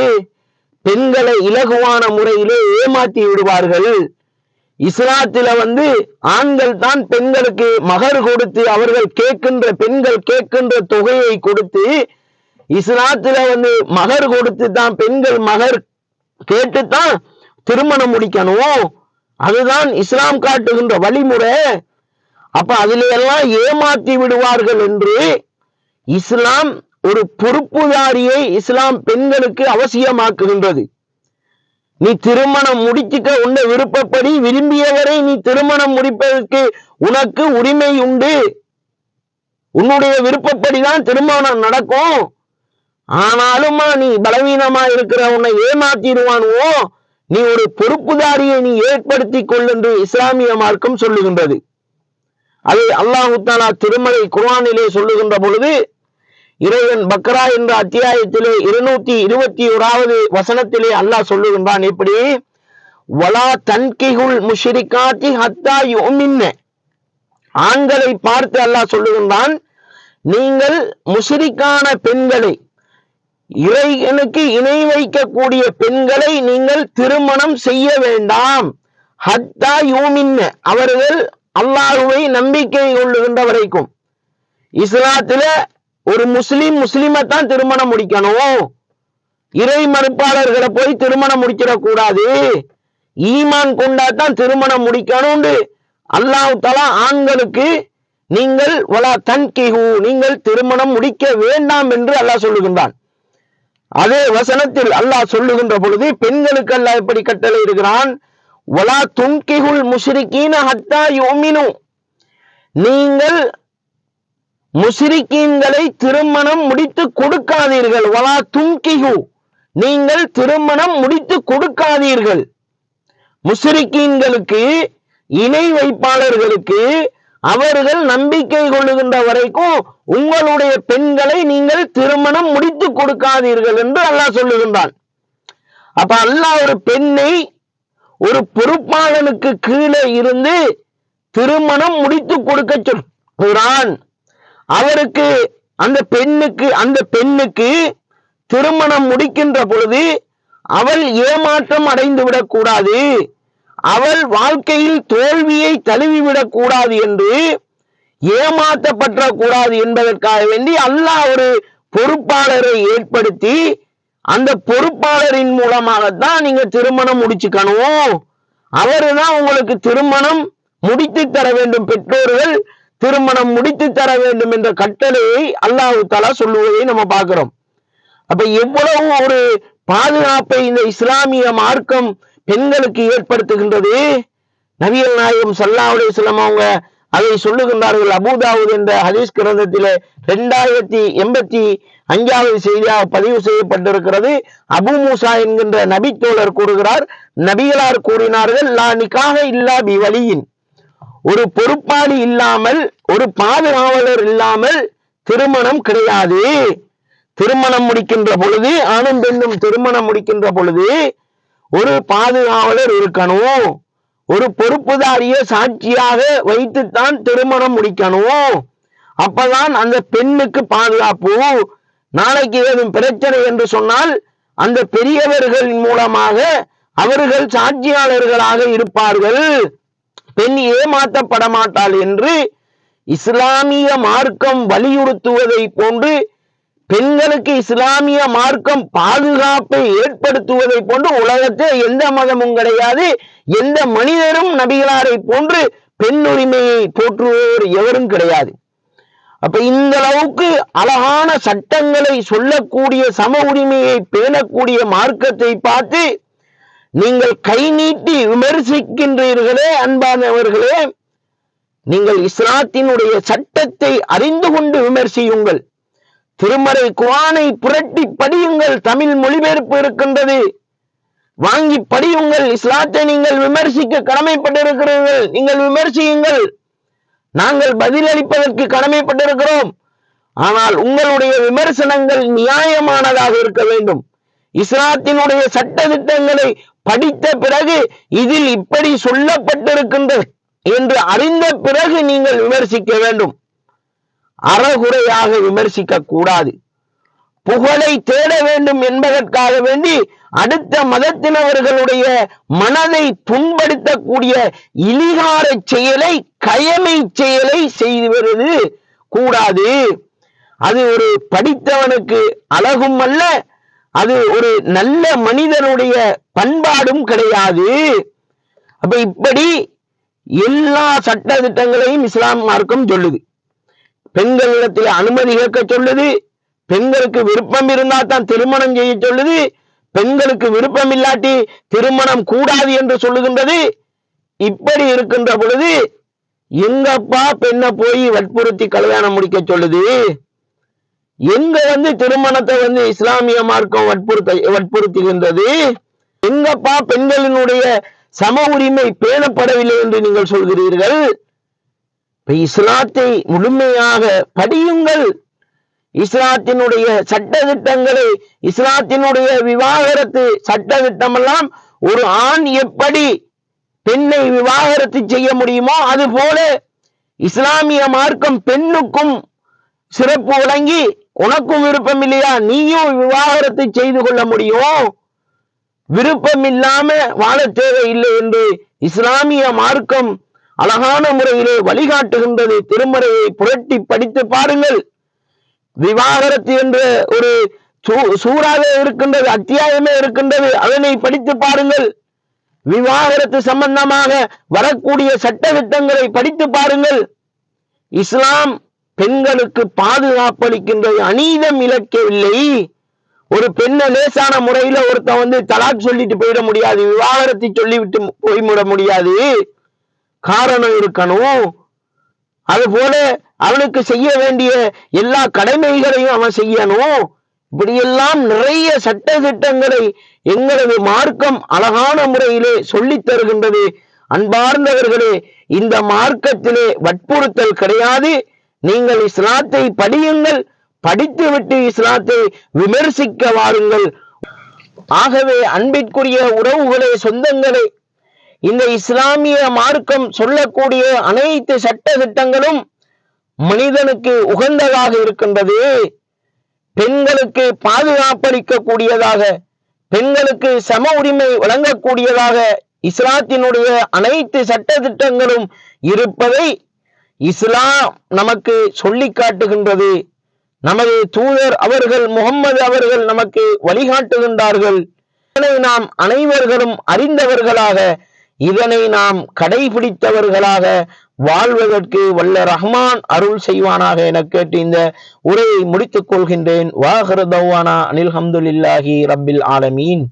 பெண்களை இலகுவான முறையிலே ஏமாற்றி விடுவார்கள். இஸ்லாத்தில ஆண்கள் தான் பெண்களுக்கு மகர் கொடுத்து, அவர்கள் கேட்கின்ற பெண்கள் கேட்கின்ற தொகையை கொடுத்து, இஸ்லாத்தில மகர் கொடுத்து தான் பெண்கள் மகர் கேட்டுத்தான் திருமணம் முடிக்கணும். அதுதான் இஸ்லாம் காட்டுகின்ற வழிமுறை. அப்ப அதில எல்லாம் ஏமாற்றி விடுவார்கள் என்று இஸ்லாம் ஒரு பொறுப்புதாரியை இஸ்லாம் பெண்களுக்கு அவசியமாக்குகின்றது. நீ திருமணம் முடிச்சுக்க உன்னை விருப்பப்படி விரும்பியவரை நீ திருமணம் முடிப்பதற்கு உனக்கு உரிமை உண்டு. உன்னுடைய விருப்பப்படிதான் திருமணம் நடக்கும். ஆனாலுமா நீ பலவீனமா இருக்கிற உன்னை ஏமாத்திடுவானுவோ, நீ ஒரு பொறுப்புதாரியை நீ ஏற்படுத்தி கொள் என்று இஸ்லாமிய மார்க்கம் சொல்லுகின்றது. அதை அல்லாஹ் தஆலா திருமறை குர்ஆனிலே சொல்லுகின்ற பொழுது, இறைவன் பக்ரா என்ற அத்தியாயத்திலே 221வது வசனத்திலே அல்லாஹ் சொல்லுகின்றான். எப்படி? வலா தன்கிஹுல் முஷ்ரிகாத்தி ஹத்தா யுமின்ன. ஆண்களை பார்த்து அல்லாஹ் சொல்லுகின்றான், நீங்கள் முஷ்ரிக்கான பெண்களை, இறைவனுக்கு இணை வைக்கக்கூடிய பெண்களை நீங்கள் திருமணம் செய்ய வேண்டாம். ஹத்தா யுமின்ன, அவர்கள் அல்லாஹ்வை நம்பிக்கை கொள்ளுகின்ற வரைக்கும். இஸ்லாத்தில ஒரு முஸ்லிமைத்தான் திருமணம் முடிக்கணும். இறை மறுப்பாளர்களை போய் திருமணம் முடிச்சிடக்கூடாது. ஈமான் கொண்டாதான் திருமணம் முடிக்கணும். அல்லாஹ் தஆலா ஆண்களுக்கு நீங்கள் வலா தன்கிஹு, நீங்கள் திருமணம் முடிக்க வேண்டாம் என்று அல்லாஹ் சொல்லுகின்றான். அதே வசனத்தில் அல்லாஹ் சொல்லுகின்ற பொழுது பெண்களுக்கு அல்லாஹ் எப்படி கட்டளை இருக்கிறான்? வலா துன்கிஹுல் முஷ்ரிகீன ஹத்தா யுமினு, நீங்கள் முஷ்ரிக்கீன்களை திருமணம் முடித்து கொடுக்காதீர்கள். வலா துன்கிஹு, நீங்கள் திருமணம் முடித்து கொடுக்காதீர்கள். முஷ்ரிக்கீன்களுக்கு, இணை வைப்பாளர்களுக்கு அவர்கள் நம்பிக்கை கொள்ளுகின்ற வரைக்கும் உங்களுடைய பெண்களை நீங்கள் திருமணம் முடித்து கொடுக்காதீர்கள் என்று அல்லாஹ் சொல்லுகின்றான். அப்ப அல்லாஹ் ஒரு பெண்ணை ஒரு பொறுப்பாளனுக்கு கீழே இருந்து திருமணம் முடித்து கொடுக்க சொல்கிறான். அவருக்கு அந்த பெண்ணுக்கு திருமணம் முடிக்கின்ற பொழுது அவள் ஏமாற்றம் அடைந்து விடக்கூடாது, அவள் வாழ்க்கையில் தோல்வியை தழுவிவிடக் கூடாது என்று, ஏமாற்றப்படக்கூடாது என்பதற்காக வேண்டி அல்லாஹ் ஒரு பொறுப்பாளரை ஏற்படுத்தி, அந்த பொறுப்பாளரின் மூலமாகத்தான் நீங்க திருமணம் முடிச்சுக்கணும். அவருதான் உங்களுக்கு திருமணம் முடித்து தர வேண்டும், பெற்றோர்கள் திருமணம் முடித்து தர வேண்டும் என்ற கட்டளையை அல்லாஹ் தஆலா சொல்லுவதை நம்ம பார்க்கிறோம். அப்ப எவ்வளவு ஒரு பாதுகாப்பை இந்த இஸ்லாமிய மார்க்கம் பெண்களுக்கு ஏற்படுத்துகின்றது. நபிகள் நாயகம் ஸல்லல்லாஹு அலைஹி வஸல்லம் அவங்க அதை சொல்லுகின்றார்கள். அபூதாவூத் என்ற ஹதீஸ் கிரந்தத்திலே 2085வது செய்தியாக பதிவு செய்யப்பட்டிருக்கிறது. அபு மூசா என்கின்ற நபி தோழர் கூறுகிறார், நபிகளார் கூறினார்கள், லா நிகாஹ இல்லா பி வலியின், ஒரு பொறுப்பாளி இல்லாமல், ஒரு பாதுகாவலர் இல்லாமல் திருமணம் கிடையாது. திருமணம் முடிக்கின்ற பொழுது, ஆணும் பெண்ணும் திருமணம் முடிக்கின்ற பொழுது ஒரு பாதுகாவலர் இருக்கணும், ஒரு பொறுப்புதாரிய சாட்சியாக வைத்துத்தான் திருமணம் முடிக்கணும். அப்பதான் அந்த பெண்ணுக்கு பாதுகாப்பு. நாளைக்கு ஏதும் பிரச்சனை என்று சொன்னால் அந்த பெரியவர்களின் மூலமாக அவர்கள் சாட்சியாளர்களாக இருப்பார்கள், பெண் ஏமாற்றப்பட மாட்டாள் என்று இஸ்லாமிய மார்க்கம் வலியுறுத்துவதை போன்று, பெண்களுக்கு இஸ்லாமிய மார்க்கம் பாதுகாப்பை ஏற்படுத்துவதை போன்று உலகத்தில் எந்த மதமும் கிடையாது. எந்த மனிதரும் நபிகளாரை போன்று பெண் உரிமையை போற்றுவோர் எவரும் கிடையாது. அப்ப இந்த அளவுக்கு அழகான சட்டங்களை சொல்லக்கூடிய, சம உரிமையை பேணக்கூடிய மார்க்கத்தை பார்த்து நீங்கள் கை நீட்டி விமர்சிக்கின்றீர்களே அன்பானவர்களே, நீங்கள் இஸ்லாத்தினுடைய சட்டத்தை அறிந்து கொண்டு விமர்சியுங்கள். திருமறை குர்ஆனை புரட்டி படியுங்கள். தமிழ் மொழிபெயர்ப்பு இருக்கின்றது, வாங்கி படியுங்கள். இஸ்லாத்தை நீங்கள் விமர்சிக்க கடமைப்பட்டிருக்கிறீர்கள், நீங்கள் விமர்சியுங்கள். நாங்கள் பதிலளிப்பதற்கு கடமைப்பட்டிருக்கிறோம். ஆனால் உங்களுடைய விமர்சனங்கள் நியாயமானதாக இருக்க வேண்டும். இஸ்லாத்தினுடைய சட்ட திட்டங்களை படித்த பிறகு இதில் இப்படி சொல்லப்பட்டிருக்கின்றது என்று அறிந்த பிறகு நீங்கள் விமர்சிக்க வேண்டும். அறகுறையாக விமர்சிக்க கூடாது. புகழை தேட வேண்டும் என்பதற்காக வேண்டி அடுத்த மதத்தினவர்களுடைய மனதை புண்படுத்தக்கூடிய இழிகார செயலை, கயமை செயலை செய்து வருவது கூடாது. அது ஒரு படித்தவனுக்கு அழகும் அல்ல, அது ஒரு நல்ல மனிதனுடைய பண்பாடும் கிடையாது. அப்ப இப்படி எல்லா சட்ட திட்டங்களையும் இஸ்லாம் மார்க்கம் சொல்லுது. பெண்களிடத்தில் அனுமதி கேட்க சொல்லுது. பெண்களுக்கு விருப்பம் இருந்தா தான் திருமணம் செய்ய சொல்லுது. பெண்களுக்கு விருப்பம் இல்லாட்டி திருமணம் கூடாது என்று சொல்லுகின்றது. இப்படி இருக்கின்ற பொழுது எங்கப்பா பெண்ணை போய் வற்புறுத்தி கல்யாணம் முடிக்க சொல்லுது? எங்க திருமணத்தை இஸ்லாமிய மார்க்கம் வற்புறுத்துகின்றது? எங்கப்பா பெண்களினுடைய சம உரிமை பேணப்படவில்லை என்று நீங்கள் சொல்கிறீர்கள்? இஸ்லாத்தை முழுமையாக படியுங்கள். இஸ்லாத்தினுடைய சட்ட திட்டங்களை, இஸ்லாத்தினுடைய விவாகரத்து சட்ட திட்டம் எல்லாம் ஒரு ஆண் எப்படி பெண்ணை விவாகரத்து செய்ய முடியுமோ அது போல இஸ்லாமிய மார்க்கம் பெண்ணுக்கும் சிறப்பு வழங்கி, உனக்கும் விருப்பம் இல்லையா, நீயும் விவாகரத்து செய்து கொள்ள முடியும், விருப்பம் இல்லாம வாழ தேவையில்லை என்று இஸ்லாமிய மார்க்கம் அழகான முறையிலே வழிகாட்டுகின்றது. திருமறையை புரட்டி படித்து பாருங்கள். விவாகரத்து என்ற ஒரு சூறாவே இருக்கின்றது, அத்தியாயமே இருக்கின்றது, அதனை படித்து பாருங்கள். விவாகரத்து சம்பந்தமாக வரக்கூடிய சட்ட திட்டங்களை படித்து பாருங்கள். இஸ்லாம் பெண்களுக்கு பாதுகாப்பளிக்கின்றது, அநீதம் இழைக்கவில்லை. ஒரு பெண்ணை லேசான முறையில ஒருத்தன் தலாக் சொல்லிட்டு போயிட முடியாது, விவாகரத்தை சொல்லிவிட்டு போய்விட முடியாது, காரணம் இருக்கணும். அது போல அவனுக்கு செய்ய வேண்டிய எல்லா கடமைகளையும் அவன் செய்யணும். இப்படியெல்லாம் நிறைய சட்ட திட்டங்களை எங்களது மார்க்கம் அழகான முறையிலே சொல்லித் தருகின்றது. அன்பார்ந்தவர்களே, இந்த மார்க்கத்திலே வற்புறுத்தல் கிடையாது. நீங்கள் இஸ்லாத்தை படியுங்கள், படித்துவிட்டு இஸ்லாத்தை விமர்சிக்க வாருங்கள். ஆகவே அன்பிற்குரிய உறவுகளே, சொந்தங்களே, இந்த இஸ்லாமிய மார்க்கம் சொல்லக்கூடிய அனைத்து சட்ட திட்டங்களும் மனிதனுக்கு உகந்ததாக இருக்கின்றது. பெண்களுக்கு பாதுகாப்பளிக்க கூடியதாக, பெண்களுக்கு சம உரிமை வழங்கக்கூடியதாக இஸ்லாத்தினுடைய அனைத்து சட்ட திட்டங்களும் இருப்பதை இஸ்லாம் நமக்கு சொல்லி காட்டுகின்றது. நமது தூதர் அவர்கள், முகம்மது அவர்கள் நமக்கு வழிகாட்டுகின்றார்கள். இதனை நாம் அனைவர்களும் அறிந்தவர்களாக, இதனை நாம் கடைபிடித்தவர்களாக வாழ்வதற்கு வல்ல ரஹ்மான் அருள் செய்வானாக என கேட்டு இந்த உரையை முடித்துக் கொள்கின்றேன். வாஹிரு தவ்வானா அனில் ஹம்துலில்லாஹி ரப்பில் ஆலமீன்.